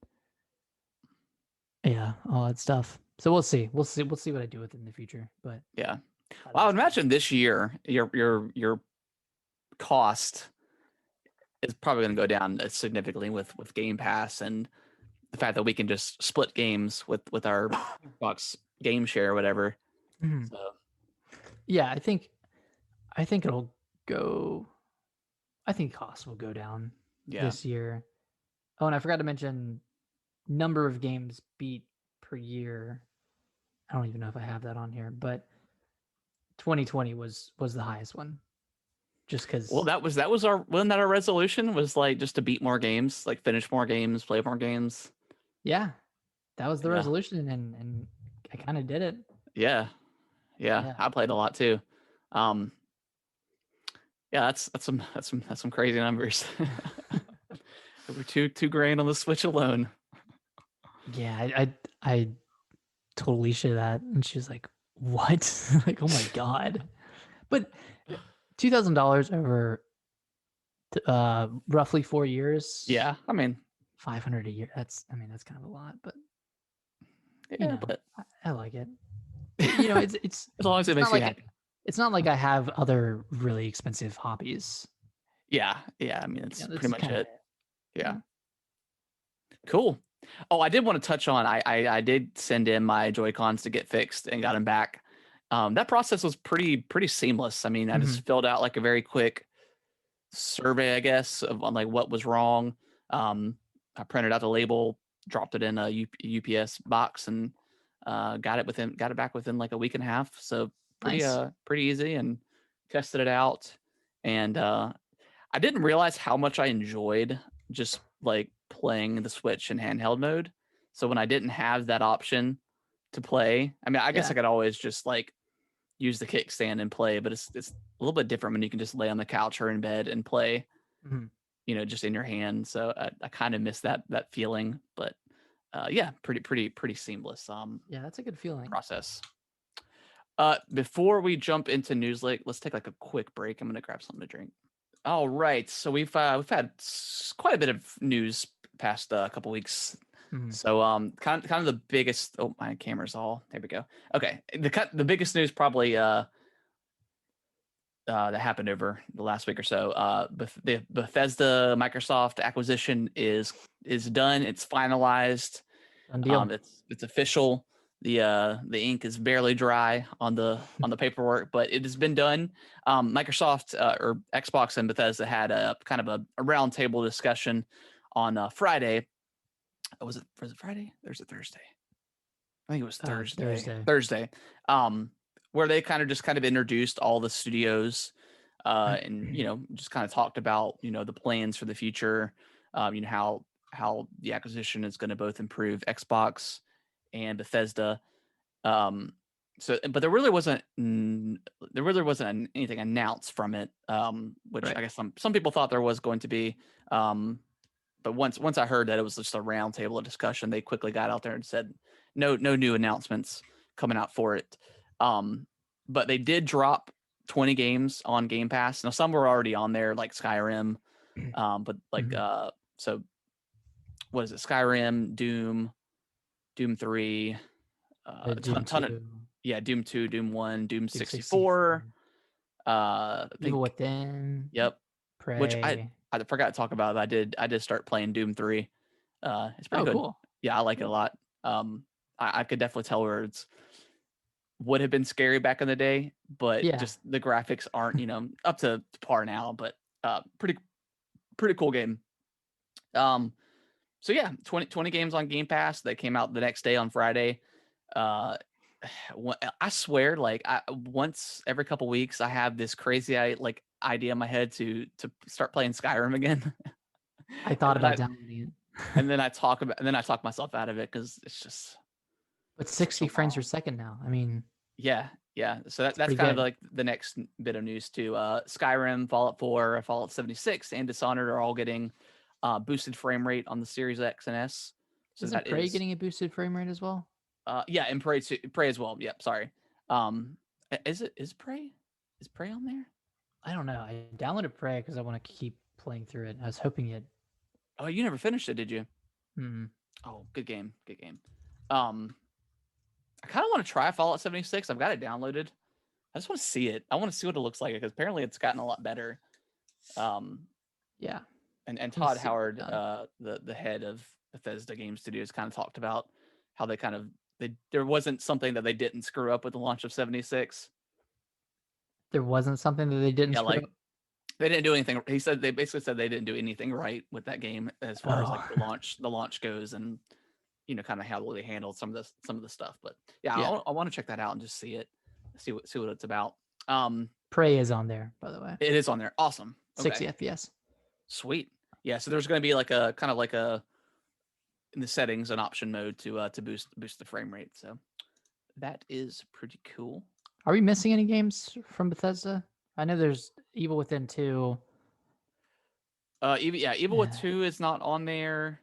all that stuff. So we'll see what I do with it in the future. But yeah. Well, I would imagine this year your cost is probably going to go down significantly with Game Pass and the fact that we can just split games with our Xbox game share or whatever. Mm-hmm. So. Yeah, I think it'll go. I think costs will go down this year. Oh, and I forgot to mention number of games beat per year. I don't even know if I have that on here, but 2020 was the highest one. Just because. Well, wasn't that our resolution? Was like just to beat more games, like finish more games, play more games. Yeah, that was the resolution, and I kind of did it. Yeah, I played a lot too. Yeah, that's some crazy numbers. Over $2,000 on the Switch alone. Yeah, I told Alicia that, and she was like, "What?" Like, oh my god! But $2,000 over roughly 4 years. Yeah, I mean, $500 a year. That's kind of a lot, but but I like it. It's as long as it makes you happy. It's not like I have other really expensive hobbies. Yeah. I mean, it's pretty much it. Yeah. Cool. Oh, I did want to touch on. I did send in my Joy-Cons to get fixed and got them back. That process was pretty seamless. I mean, I just filled out like a very quick survey, I guess, on like what was wrong. I printed out the label, dropped it in a UPS box, and got it back within like a week and a half. So pretty easy, and tested it out. And I I didn't realize how much I enjoyed just like playing the Switch in handheld mode. So when I didn't have that option to play, I mean, I guess I could always just like use the kickstand and play, but it's a little bit different when you can just lay on the couch or in bed and play, just in your hand. So I kind of miss that feeling, but yeah, pretty seamless. Yeah, that's a good feeling. Process. Before we jump into news, let's take like a quick break. I'm gonna grab something to drink. All right, so we've had quite a bit of news past couple weeks. So kind of the biggest. Oh, my camera's all. There we go. Okay, the biggest news probably that happened over the last week or so. The Bethesda Microsoft acquisition is done. It's finalized. Done deal. It's official. The ink is barely dry on the paperwork, but it has been done. Microsoft or Xbox and Bethesda had a kind of a roundtable discussion on Friday. Was it Friday? Or was it Thursday? I think it was Thursday. Thursday. Where they kind of introduced all the studios, and just kind of talked about the plans for the future. How the acquisition is going to both improve Xbox and Bethesda. But there really wasn't anything announced from it, which I guess some people thought there was going to be. But once I heard that it was just a roundtable discussion, they quickly got out there and said no new announcements coming out for it. But they did drop 20 games on Game Pass. Now some were already on there, like Skyrim, but like so what is it? Skyrim, Doom 3, ton of Doom 2, Doom 1, Doom 64. Evil Within. Yep. Prey. Which I forgot to talk about. I did start playing Doom 3. It's pretty good. Cool. Yeah, I like it a lot. I could definitely tell where it's would have been scary back in the day, but just the graphics aren't, up to par now, but pretty cool game. So yeah, 20 games on Game Pass that came out the next day on Friday. I swear, like once every couple weeks, I have this crazy idea in my head to start playing Skyrim again. I thought about downloading it, and then I talk myself out of it because it's just. But 60 frames per second now. I mean. Yeah. So that's kind of like the next bit of news too. Skyrim, Fallout 4, Fallout 76, and Dishonored are all getting boosted frame rate on the Series X and S. So isn't Prey getting a boosted frame rate as well? Yeah, and Prey as well. Yep. Sorry. Is Prey on there? I don't know. I downloaded Prey because I want to keep playing through it. I was hoping it. Oh, you never finished it, did you? Oh, good game. I kind of want to try Fallout 76. I've got it downloaded. I just want to see it. I want to see what it looks like because apparently it's gotten a lot better. Yeah. And Todd Howard, the head of Bethesda Game Studios, kind of talked about how there wasn't something that they didn't screw up with the launch of 76. There wasn't something that they didn't screw up? They didn't do anything. He said they basically said they didn't do anything right with that game as far as like the launch goes, and kind of how they handled some of the stuff. But yeah. I want to check that out and just see what it's about. Prey is on there, by the way. It is on there. Awesome. 60 FPS. Sweet. Yeah. So there's going to be like a kind of like in the settings an option mode to boost the frame rate. So that is pretty cool. Are we missing any games from Bethesda? I know there's Evil Within 2. Evil Within 2 is not on there.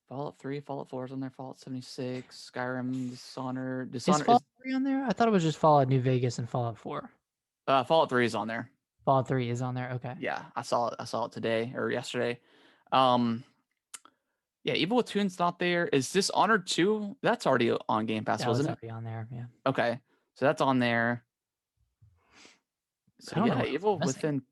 Fallout 3, Fallout 4 is on there. Fallout 76, Skyrim, Dishonored. Is Fallout 3 on there? I thought it was just Fallout New Vegas and Fallout 4. Fallout 3 is on there. Fallout 3 is on there. Okay. Yeah, I saw it today or yesterday. Yeah, Evil Within's not there. Is Dishonored 2? That's already on Game Pass, wasn't it? Already on there. Yeah. Okay, so that's on there. So yeah, Evil Within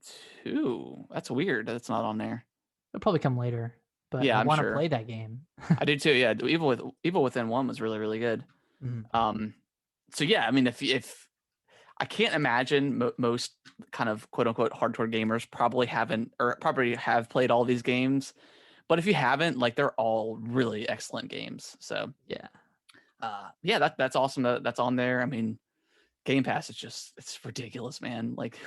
2. That's weird. That's not on there. It'll probably come later. But yeah, I want to play that game. I do too. Yeah, Evil Within 1 was really, really good. So yeah, I mean, if I can't imagine most kind of quote unquote hardcore gamers probably have played all these games, but if you haven't, like they're all really excellent games. So yeah, that's awesome. That's on there. I mean, Gamepass is it's ridiculous, man. Like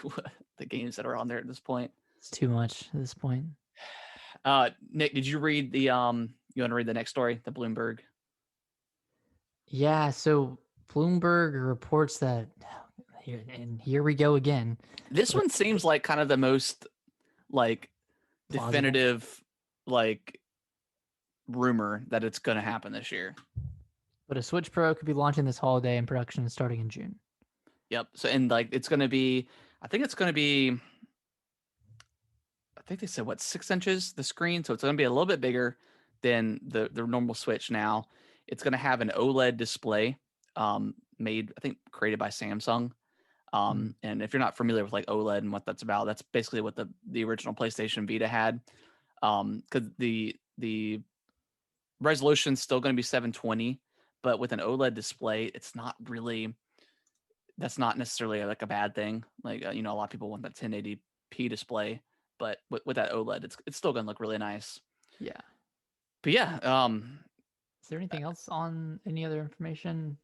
the games that are on there at this point. It's too much at this point. Nick, did you read the you want to read the next story, the Bloomberg? Yeah, so Bloomberg reports that here we go again. This one seems like kind of the most like plausible. Definitive like rumor that it's going to happen this year. But a Switch Pro could be launching this holiday and production starting in June. Yep. So and like it's going to be, I think they said what, 6 inches the screen, so it's going to be a little bit bigger than the normal Switch. Now it's going to have an OLED display, made, I think, created by Samsung. And if you're not familiar with like OLED and what that's about, that's basically what the original PlayStation Vita had. Because the resolution's still going to be 720, but with an OLED display, it's not really. That's not necessarily like a bad thing. Like a lot of people want that 1080p display, but with that OLED, it's still going to look really nice. Yeah. But yeah. Is there anything else on any other information?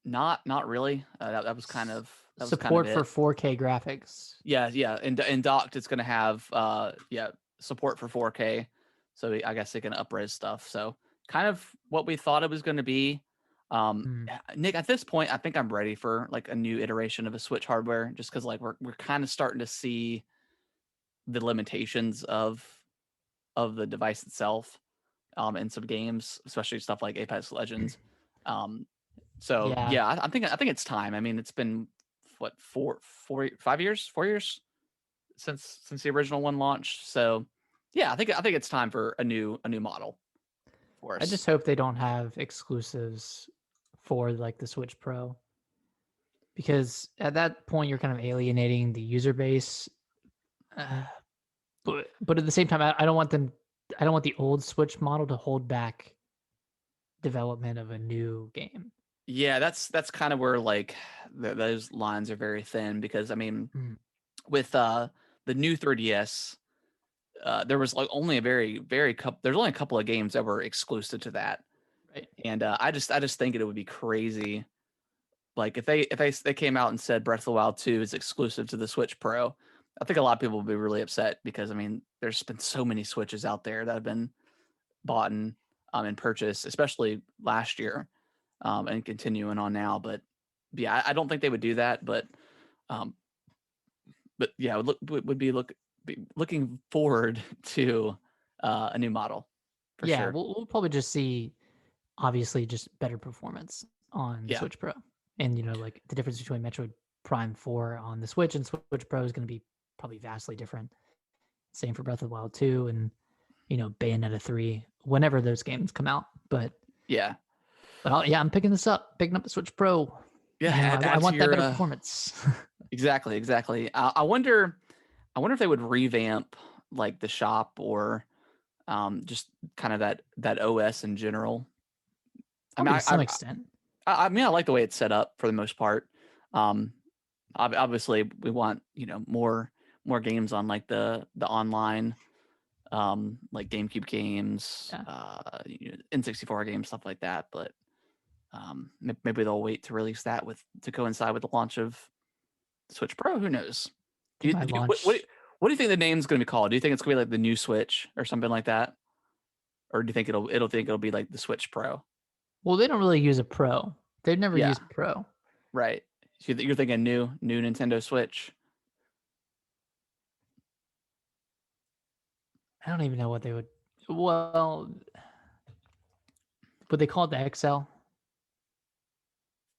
Not really. That was kind of support for 4K graphics. Yeah, and docked, it's going to have support for 4K. So I guess they can up-res stuff. So kind of what we thought it was going to be. Nick, at this point, I think I'm ready for like a new iteration of a Switch hardware, just because like we're kind of starting to see the limitations of the device itself, in some games, especially stuff like Apex Legends. So yeah, I think it's time. I mean, it's been what 5 years since the original one launched. So yeah, I think it's time for a new model for us. I just hope they don't have exclusives for like the Switch Pro, because at that point you're kind of alienating the user base. But at the same time, I don't want the old Switch model to hold back development of a new game. Yeah, that's kind of where like those lines are very thin, because I mean, with the new 3DS, there was like only there's only a couple of games that were exclusive to that. Right. And I just think it would be crazy, like if they came out and said Breath of the Wild 2 is exclusive to the Switch Pro. I think a lot of people would be really upset, because I mean, there's been so many Switches out there that have been bought and purchased, especially last year, and continuing on now. But yeah, I don't think they would do that. But yeah, would be looking forward to a new model. For sure. We'll probably just see, obviously, just better performance on Switch Pro, and like the difference between Metroid Prime 4 on the Switch and Switch Pro is going to be probably vastly different. Same for Breath of the Wild 2 and Bayonetta 3 whenever those games come out. But I'm picking up the Switch Pro. Yeah, I want that better performance. Exactly. I wonder if they would revamp like the shop, or just kind of that OS in general. I mean, to some extent. I mean, I like the way it's set up for the most part. Obviously, we want more games on like the online, like GameCube games, N64 games, stuff like that. But maybe they'll wait to release that to coincide with the launch of Switch Pro. Who knows? What do you think the name's going to be called? Do you think it's going to be like the new Switch or something like that, or do you think it'll be like the Switch Pro? Well, they don't really use a Pro. They've never used Pro. Right. So you're thinking new Nintendo Switch. I don't even know what they would. Well, would they call it the XL?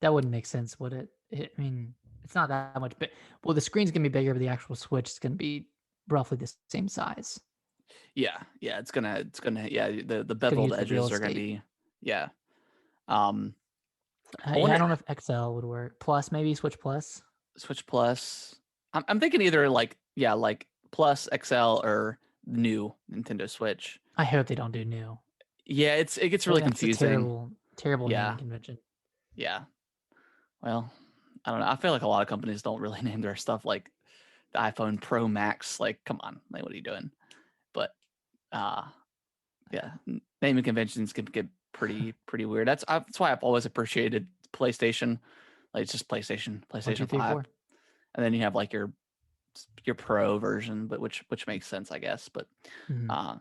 That wouldn't make sense, would it? I mean, it's not that much. But well, the screen's gonna be bigger, but the actual Switch is gonna be roughly the same size. Yeah, it's gonna the beveled edges are gonna be I don't know if XL would work. Plus, maybe Switch Plus. Switch Plus. I'm thinking either like Plus, XL, or new Nintendo Switch. I hope they don't do new. Yeah, it gets really confusing. Terrible naming convention. Yeah. Well, I don't know. I feel like a lot of companies don't really name their stuff like the iPhone Pro Max. Like, come on, like, what are you doing? But naming conventions can get pretty weird. That's why I've always appreciated PlayStation Like it's just PlayStation 1, 2, 3, 5, 4. and then you have like your Pro version, but which makes sense, I guess. But Mhm.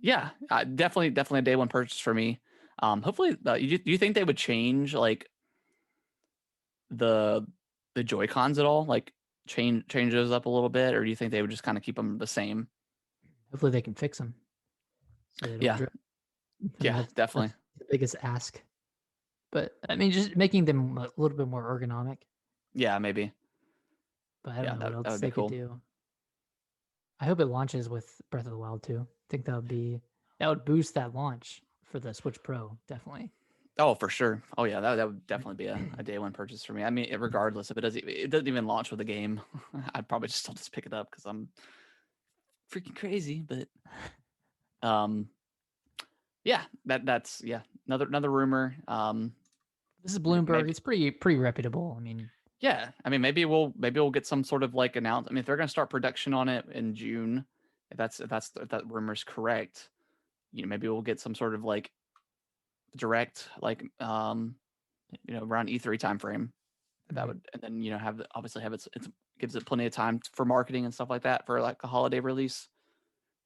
Yeah, definitely a day one purchase for me. Hopefully, do you think they would change like the Joy Cons at all? Like change those up a little bit, or do you think they would just kind of keep them the same? Hopefully they can fix them so they don't Yeah, drip. I mean, yeah, definitely. that's the biggest ask. But I mean, just making them a little bit more ergonomic. Yeah, maybe. But I don't Yeah, know what that else would be they could cool. do. I hope it launches with Breath of the Wild too. I think that would boost that launch for the Switch Pro, definitely. Oh, for sure. Oh yeah, that would definitely be a day one purchase for me. I mean, regardless if it doesn't even launch with a game, I'd probably just still just pick it up because I'm freaking crazy. But yeah, that's another rumor. This is Bloomberg. Maybe It's pretty reputable. I mean, yeah. I mean, maybe we'll get some sort of like announcement. I mean, if they're gonna start production on it in June, if that rumor's correct, maybe we'll get some sort of like direct like around E3 timeframe. That would, and then obviously have it gives it plenty of time for marketing and stuff like that for like a holiday release.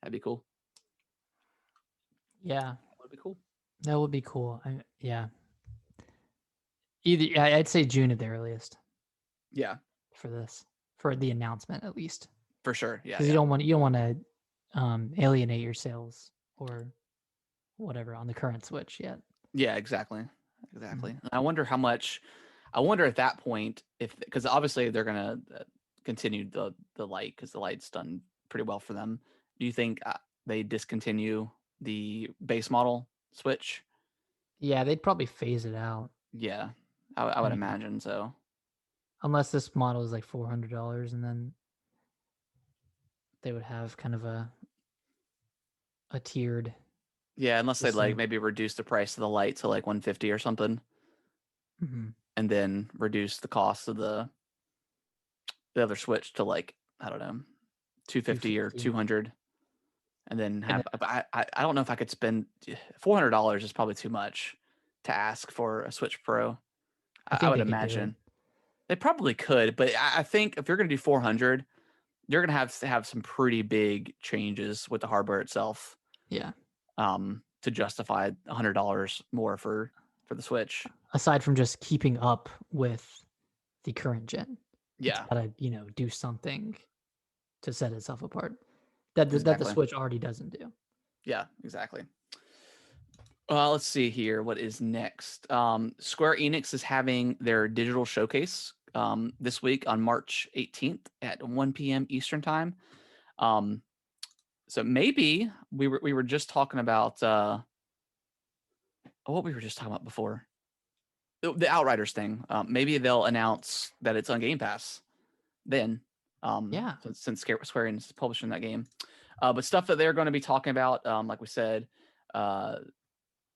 That'd be cool. yeah, That would be cool. that would be cool. Yeah, I'd say June at the earliest. Yeah, for the announcement at least. for sure. Yeah, because you don't want to alienate your sales or whatever on the current Switch yet. Yeah, exactly. And I wonder how much. I wonder at that point because obviously they're gonna continue the light because the light's done pretty well for them. Do you think they discontinue the base model Switch? Yeah, they'd probably phase it out. Yeah, I would imagine so. Unless this model is like $400, and then they would have kind of a tiered. Yeah, unless they like maybe reduce the price of the light to like 150 or something, and then reduce the cost of the other Switch to like I don't know, 250 or 200, and then have. I don't know if I could spend $400 is probably too much to ask for a Switch Pro. I would imagine they probably could, but I think if you're going to do 400, you're going to have some pretty big changes with the hardware itself. Yeah. To justify $100 more for the Switch. Aside from just keeping up with the current gen. Yeah. It's gotta, do something to set itself apart. That the Switch already doesn't do. Yeah, exactly. Let's see here. What is next? Square Enix is having their digital showcase this week on March 18th at 1 p.m. Eastern time. So maybe we were just talking about what we were just talking about before. The Outriders thing. Maybe they'll announce that it's on Game Pass then. Yeah. Since Square Enix is publishing that game. But stuff that they're going to be talking about, like we said,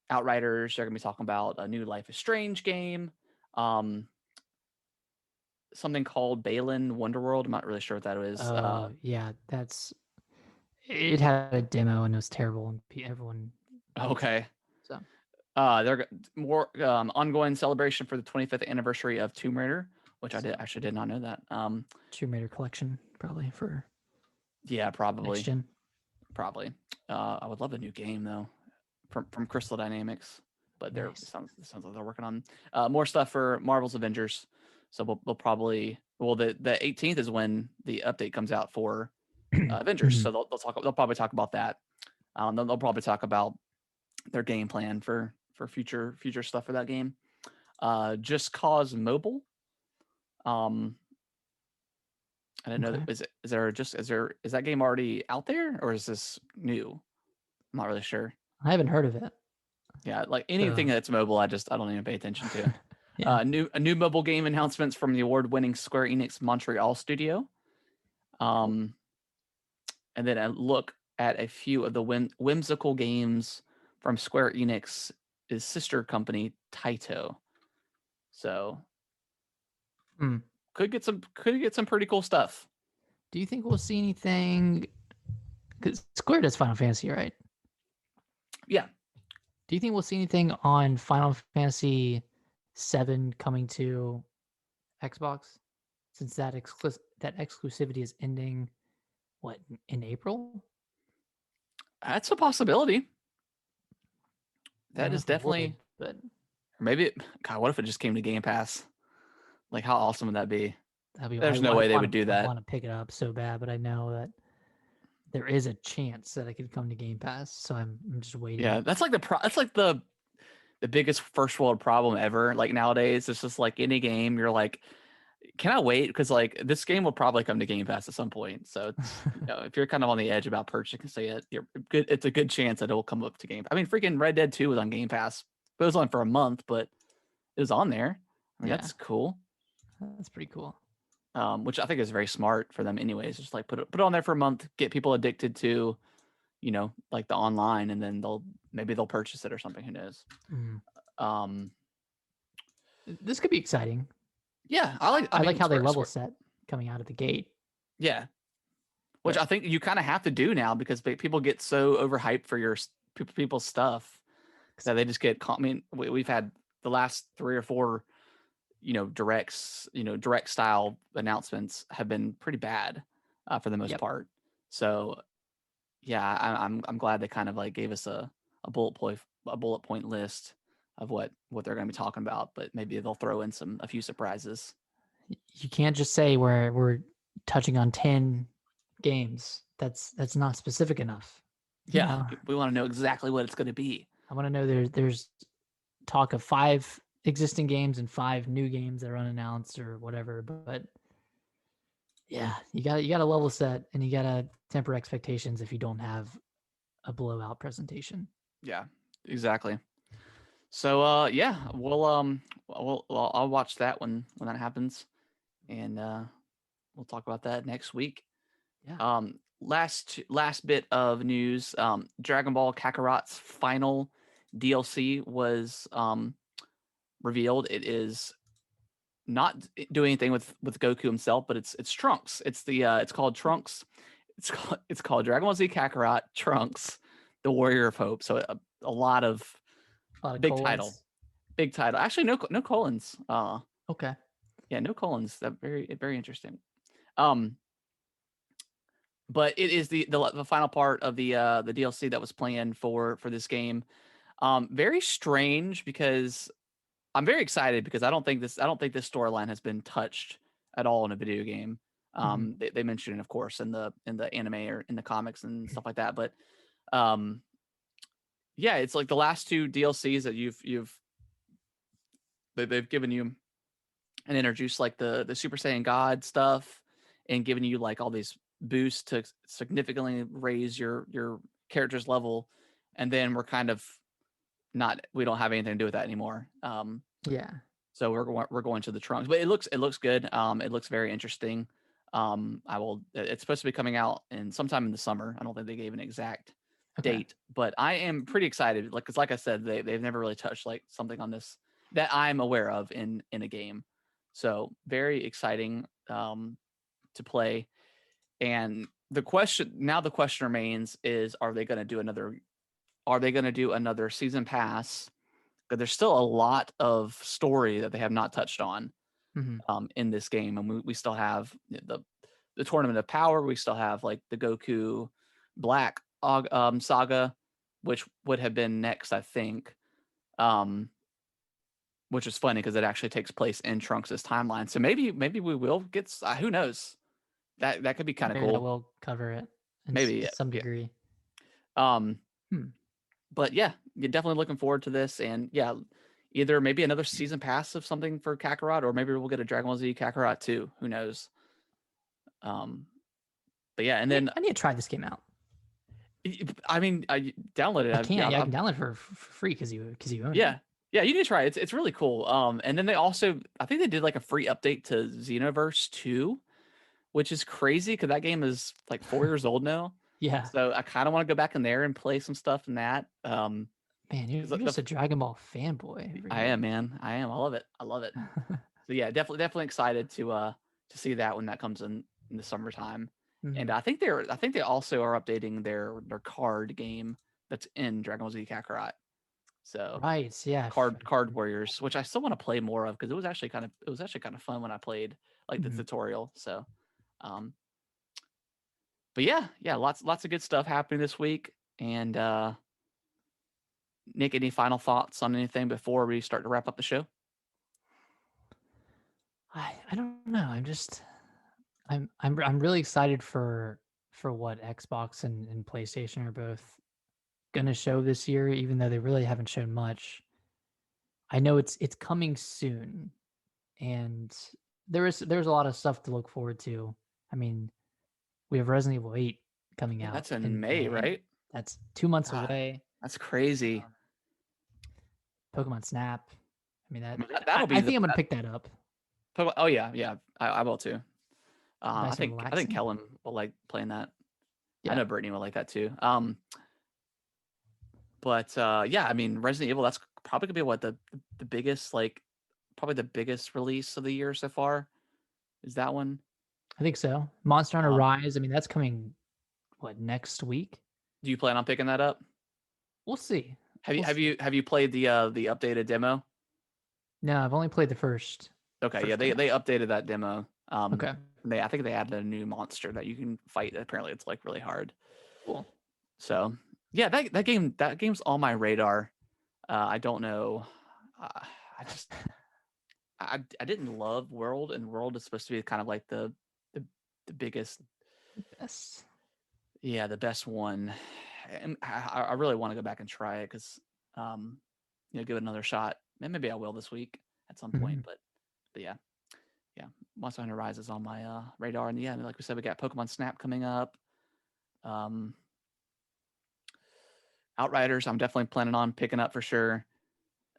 Outriders. They're going to be talking about a new Life is Strange game. Something called Balin Wonderworld. I'm not really sure what that is. Yeah, it had a demo and it was terrible, and everyone. Okay. So. They're more ongoing celebration for the 25th anniversary of Tomb Raider, which I did not know that. Tomb Raider collection probably for. Yeah, probably. Next gen. Probably. I would love a new game though, from Crystal Dynamics, but it sounds like they're working on more stuff for Marvel's Avengers. So we'll probably the 18th is when the update comes out for Avengers. So they'll probably talk about that. They'll probably talk about their game plan for future stuff for that game. Just Cause Mobile. I didn't know that. Is that game already out there or is this new? I'm not really sure. I haven't heard of it. Yeah, like anything that's mobile, I don't even pay attention to. Yeah. A new mobile game announcements from the award-winning Square Enix Montreal studio. And then a look at a few of the whimsical games from Square Enix's sister company Taito. So could get some pretty cool stuff. Do you think we'll see anything? Because Square does Final Fantasy, right? Yeah. Do you think we'll see anything on Final Fantasy 7 coming to Xbox, since that exclusivity is ending, what, in April? That's a possibility. That is definitely. But maybe God, what if it just came to Game Pass? Like, how awesome would that be? There's I no way they would wanna, do that. I want to pick it up so bad, but I know that there is a chance that it could come to Game Pass, so I'm just waiting. Yeah, that's like the biggest first world problem ever. Like nowadays, it's just like any game, you're like, can I wait? Because like this game will probably come to Game Pass at some point. So it's, if you're kind of on the edge about purchasing it, you're good. It's a good chance that it will come up to Game. I mean, freaking Red Dead 2 was on Game Pass. It was on for a month, but it was on there. I mean, that's cool. That's pretty cool. Which I think is very smart for them, anyways. Just like put it on there for a month, get people addicted to, like the online, and then maybe they'll purchase it or something. Who knows? This could be exciting. Yeah, I like how they level set coming out of the gate. Yeah, which I think you kind of have to do now because people get so overhyped for your people's stuff that they just get. I mean, we've had the last 3 or 4, direct style announcements have been pretty bad for the most part. So yeah, I'm glad they kind of like gave us a bullet point list of what they're going to be talking about, but maybe they'll throw in a few surprises. You can't just say we're touching on 10 games. That's not specific enough. Yeah, we want to know exactly what it's going to be. I want to know there's talk of 5 existing games and 5 new games that are unannounced or whatever, but yeah, you got to level set and you got to temper expectations if you don't have a blowout presentation. Yeah, exactly. So yeah, I'll watch that when that happens, and we'll talk about that next week. Yeah. Last bit of news, Dragon Ball Kakarot's final DLC was revealed. It is not doing anything with Goku himself, but it's Trunks. It's called Trunks. It's called Dragon Ball Z Kakarot Trunks, the Warrior of Hope. So a lot of big colons. title. Actually, no colons. Okay. Yeah, no colons. That very interesting. But it is the final part of the DLC that was planned for this game. Very strange because I'm very excited because I don't think this storyline has been touched at all in a video game. They mentioned it, of course, in the anime or in the comics and stuff like that. But yeah, it's like the last 2 DLCs that they've given you and introduced like the Super Saiyan God stuff and given you like all these boosts to significantly raise your character's level, and then we're kind of we don't have anything to do with that anymore. Yeah. So we're going to the Trunks, but it looks good. It looks very interesting. It's supposed to be coming out sometime in the summer. I don't think they gave an exact date, but I am pretty excited. Because like I said, they've never really touched like something on this that I'm aware of in a game. So very exciting to play. And the question remains is, are they going to do another season pass? Because there's still a lot of story that they have not touched on in this game. And we still have the Tournament of Power. We still have like the Goku Black saga, which would have been next, I think. Which is funny because it actually takes place in Trunks' timeline. So maybe we will get. Who knows? That could be kind of cool. That will cover it. Maybe to some degree. But yeah, you're definitely looking forward to this, and yeah, either maybe another season pass of something for Kakarot, or maybe we'll get a Dragon Ball Z Kakarot too. Who knows? But yeah, and then I need to try this game out. I mean, I downloaded it. I can download it for free because you own it. Yeah, you need to try it. It's really cool. And then they also, I think they did like a free update to Xenoverse 2, which is crazy because that game is like 4 years old now. Yeah. So I kind of want to go back in there and play some stuff in that. Man, you're just a Dragon Ball fanboy. I am, man. I am. I love it. So yeah, definitely excited to see that when that comes in the summertime. And I think they also are updating their card game that's in Dragon Ball Z Kakarot. So right, yeah, Card Warriors, which I still want to play more of because it was actually kind of fun when I played like the tutorial. So, but yeah, lots of good stuff happening this week. And Nick, any final thoughts on anything before we start to wrap up the show? I don't know. I'm really excited for what Xbox and PlayStation are both gonna show this year, even though they really haven't shown much. I know it's coming soon, and there's a lot of stuff to look forward to. I mean, we have Resident Evil 8 coming out That's in May, right? That's 2 months God, away. that's crazy. Pokemon Snap. I mean, that'll be. I think I'm gonna pick that up. Oh yeah, I will too. I think relaxing. Kellen will like playing that. Yeah. I know Brittany will like that too. But yeah, I mean, Resident Evil, that's probably gonna be what the biggest, like, probably the biggest release of the year so far. Is that one? I think so. Monster Hunter Rise. I mean, that's coming. What, next week? Do you plan on picking that up? We'll see. Have you played the updated demo? No, I've only played the first. Okay, yeah, they updated that demo. Okay. I think they added a new monster that you can fight. Apparently, it's like really hard. Cool. So yeah, that game's on my radar. I don't know. I didn't love World, and World is supposed to be kind of like the biggest, best. Yeah, the best one. And I really want to go back and try it because, give it another shot. And maybe I will this week at some point. But yeah, Monster Hunter Rise is on my radar. And yeah, like we said, we got Pokemon Snap coming up. Outriders, I'm definitely planning on picking up for sure.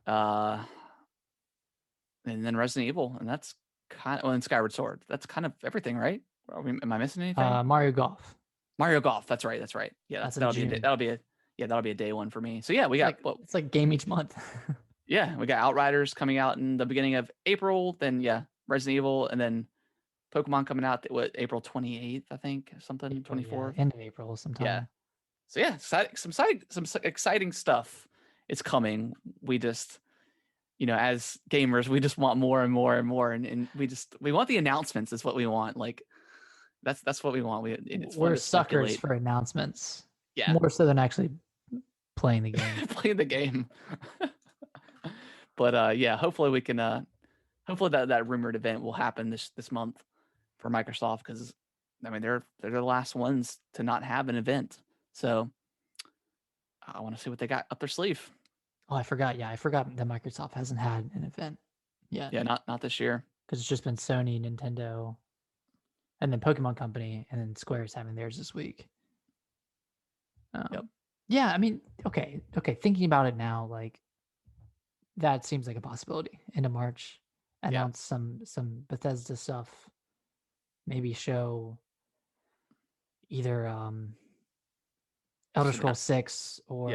And then Resident Evil, and that's kind of, and Skyward Sword. That's kind of everything, right? Am I missing anything? Mario Golf. Mario Golf. That's right. Yeah, that'll be a day one for me. So yeah, we got it's like game each month. Yeah, we got Outriders coming out in the beginning of April. Then yeah, Resident Evil, and then Pokemon coming out April 28th, I think, something 24th. End of April sometime. Yeah. So yeah, some exciting stuff is coming. We just, as gamers, we just want more and more and more, and we want the announcements. Is what we want. Like that's what we want. We're suckers for announcements. Yeah, more so than actually playing the game. Playing the game. But yeah, hopefully we can. Hopefully that rumored event will happen this month for Microsoft, because I mean they're the last ones to not have an event. So I want to see what they got up their sleeve. Oh, I forgot. Yeah, I forgot that Microsoft hasn't had an event yet. Yeah, not this year. Because it's just been Sony, Nintendo, and then Pokemon Company, and then Square's having theirs this week. Yep. Yeah, I mean, okay. Thinking about it now, like that seems like a possibility. Into March, announce some Bethesda stuff. Maybe show either Elder Scrolls 6 or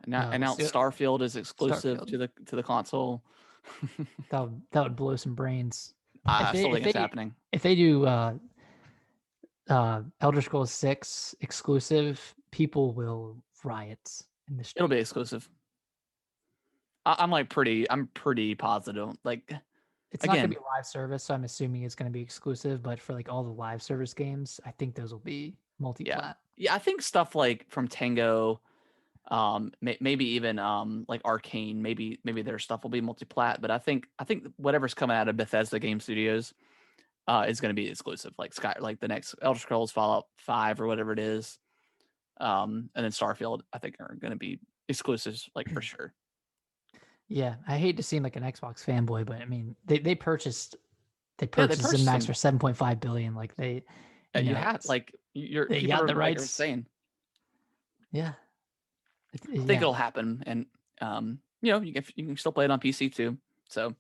announce Starfield is exclusive to the console. that would blow some brains. I still think it's happening. If they do Elder Scrolls 6 exclusive, people will riot in the street. It'll be exclusive. I'm pretty positive. Like, it's not gonna be live service, so I'm assuming it's gonna be exclusive. But for like all the live service games, I think those will be multi-plat. Yeah, I think stuff like from Tango, maybe even like Arcane, maybe their stuff will be multi-plat. But I think whatever's coming out of Bethesda Game Studios is going to be exclusive. Like the next Elder Scrolls Fallout 5 or whatever it is, and then Starfield, I think are going to be exclusives, like for sure. Yeah, I hate to seem like an Xbox fanboy, but I mean they purchased ZeniMax for $7.5 billion. Like they. You have like they got the rights. Insane. Yeah, I think it'll happen, and you can still play it on PC too. So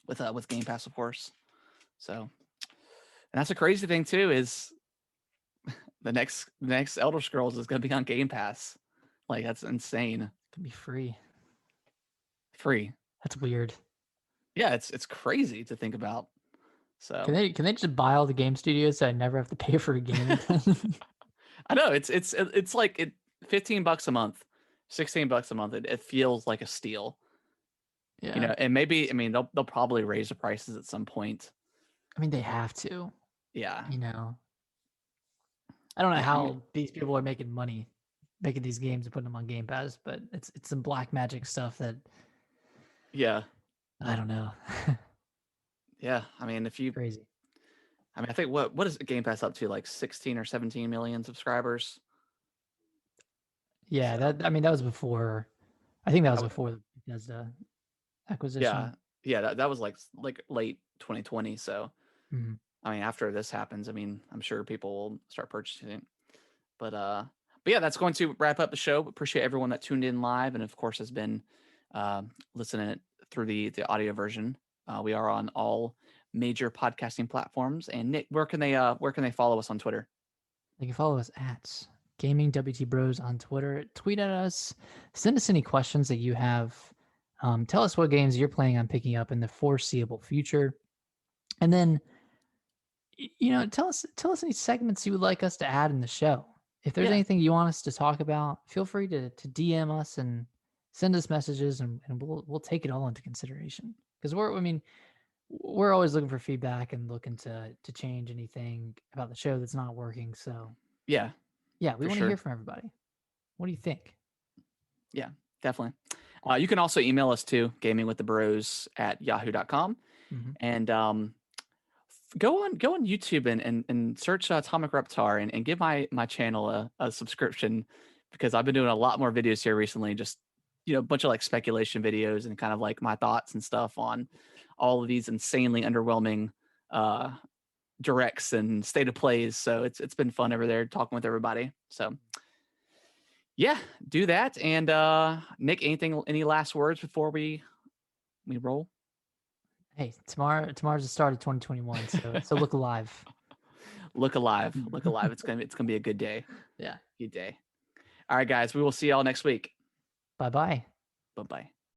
with Gamepass, of course. So, and that's a crazy thing too, is the next Elder Scrolls is going to be on Game Pass. Like, that's insane. It could be free. That's weird. Yeah, it's crazy to think about. So can they just buy all the game studios so I never have to pay for a game? I know it's like $15 a month, $16 a month. It feels like a steal. Yeah. You know, and maybe, I mean, they'll probably raise the prices at some point. I mean, they have to. Yeah. You know, I don't know Yeah, how these people are making money making these games and putting them on Game Pass, but it's some black magic stuff that. Yeah. I don't know. Yeah. I mean, Crazy. I mean, I think what is Game Pass up to? Like 16 or 17 million subscribers? Yeah, So, that was before. I think that was before the Bethesda acquisition. Yeah, that was like late 2020. So, Mhm. I mean, after this happens, I mean, I'm sure people will start purchasing. But yeah, that's going to wrap up the show. Appreciate everyone that tuned in live, and of course has been listening through the audio version. We are on all major podcasting platforms. And Nick, where can they follow us on Twitter? They can follow us at Gaming WT Bros on Twitter. Tweet at us. Send us any questions that you have. Tell us what games you're planning on picking up in the foreseeable future, and then tell us any segments you would like us to add in the show. If there's anything you want us to talk about, feel free to DM us and send us messages, and we'll take it all into consideration. Because we're always looking for feedback and looking to change anything about the show that's not working. So yeah, we want to hear from everybody. What do you think? Yeah, definitely. You can also email us too, gamingwiththebros@yahoo.com. Mm-hmm. And go on YouTube and search Atomic Reptar and give my channel a subscription, because I've been doing a lot more videos here recently, just a bunch of like speculation videos and kind of like my thoughts and stuff on all of these insanely underwhelming directs and state of plays. So it's been fun over there talking with everybody. So yeah, do that. And Nick, any last words before we roll? Hey, tomorrow's the start of 2021, so look alive. Look alive. Look alive. It's gonna be a good day. Yeah. Good day. All right, guys. We will see y'all next week. Bye-bye. Bye-bye.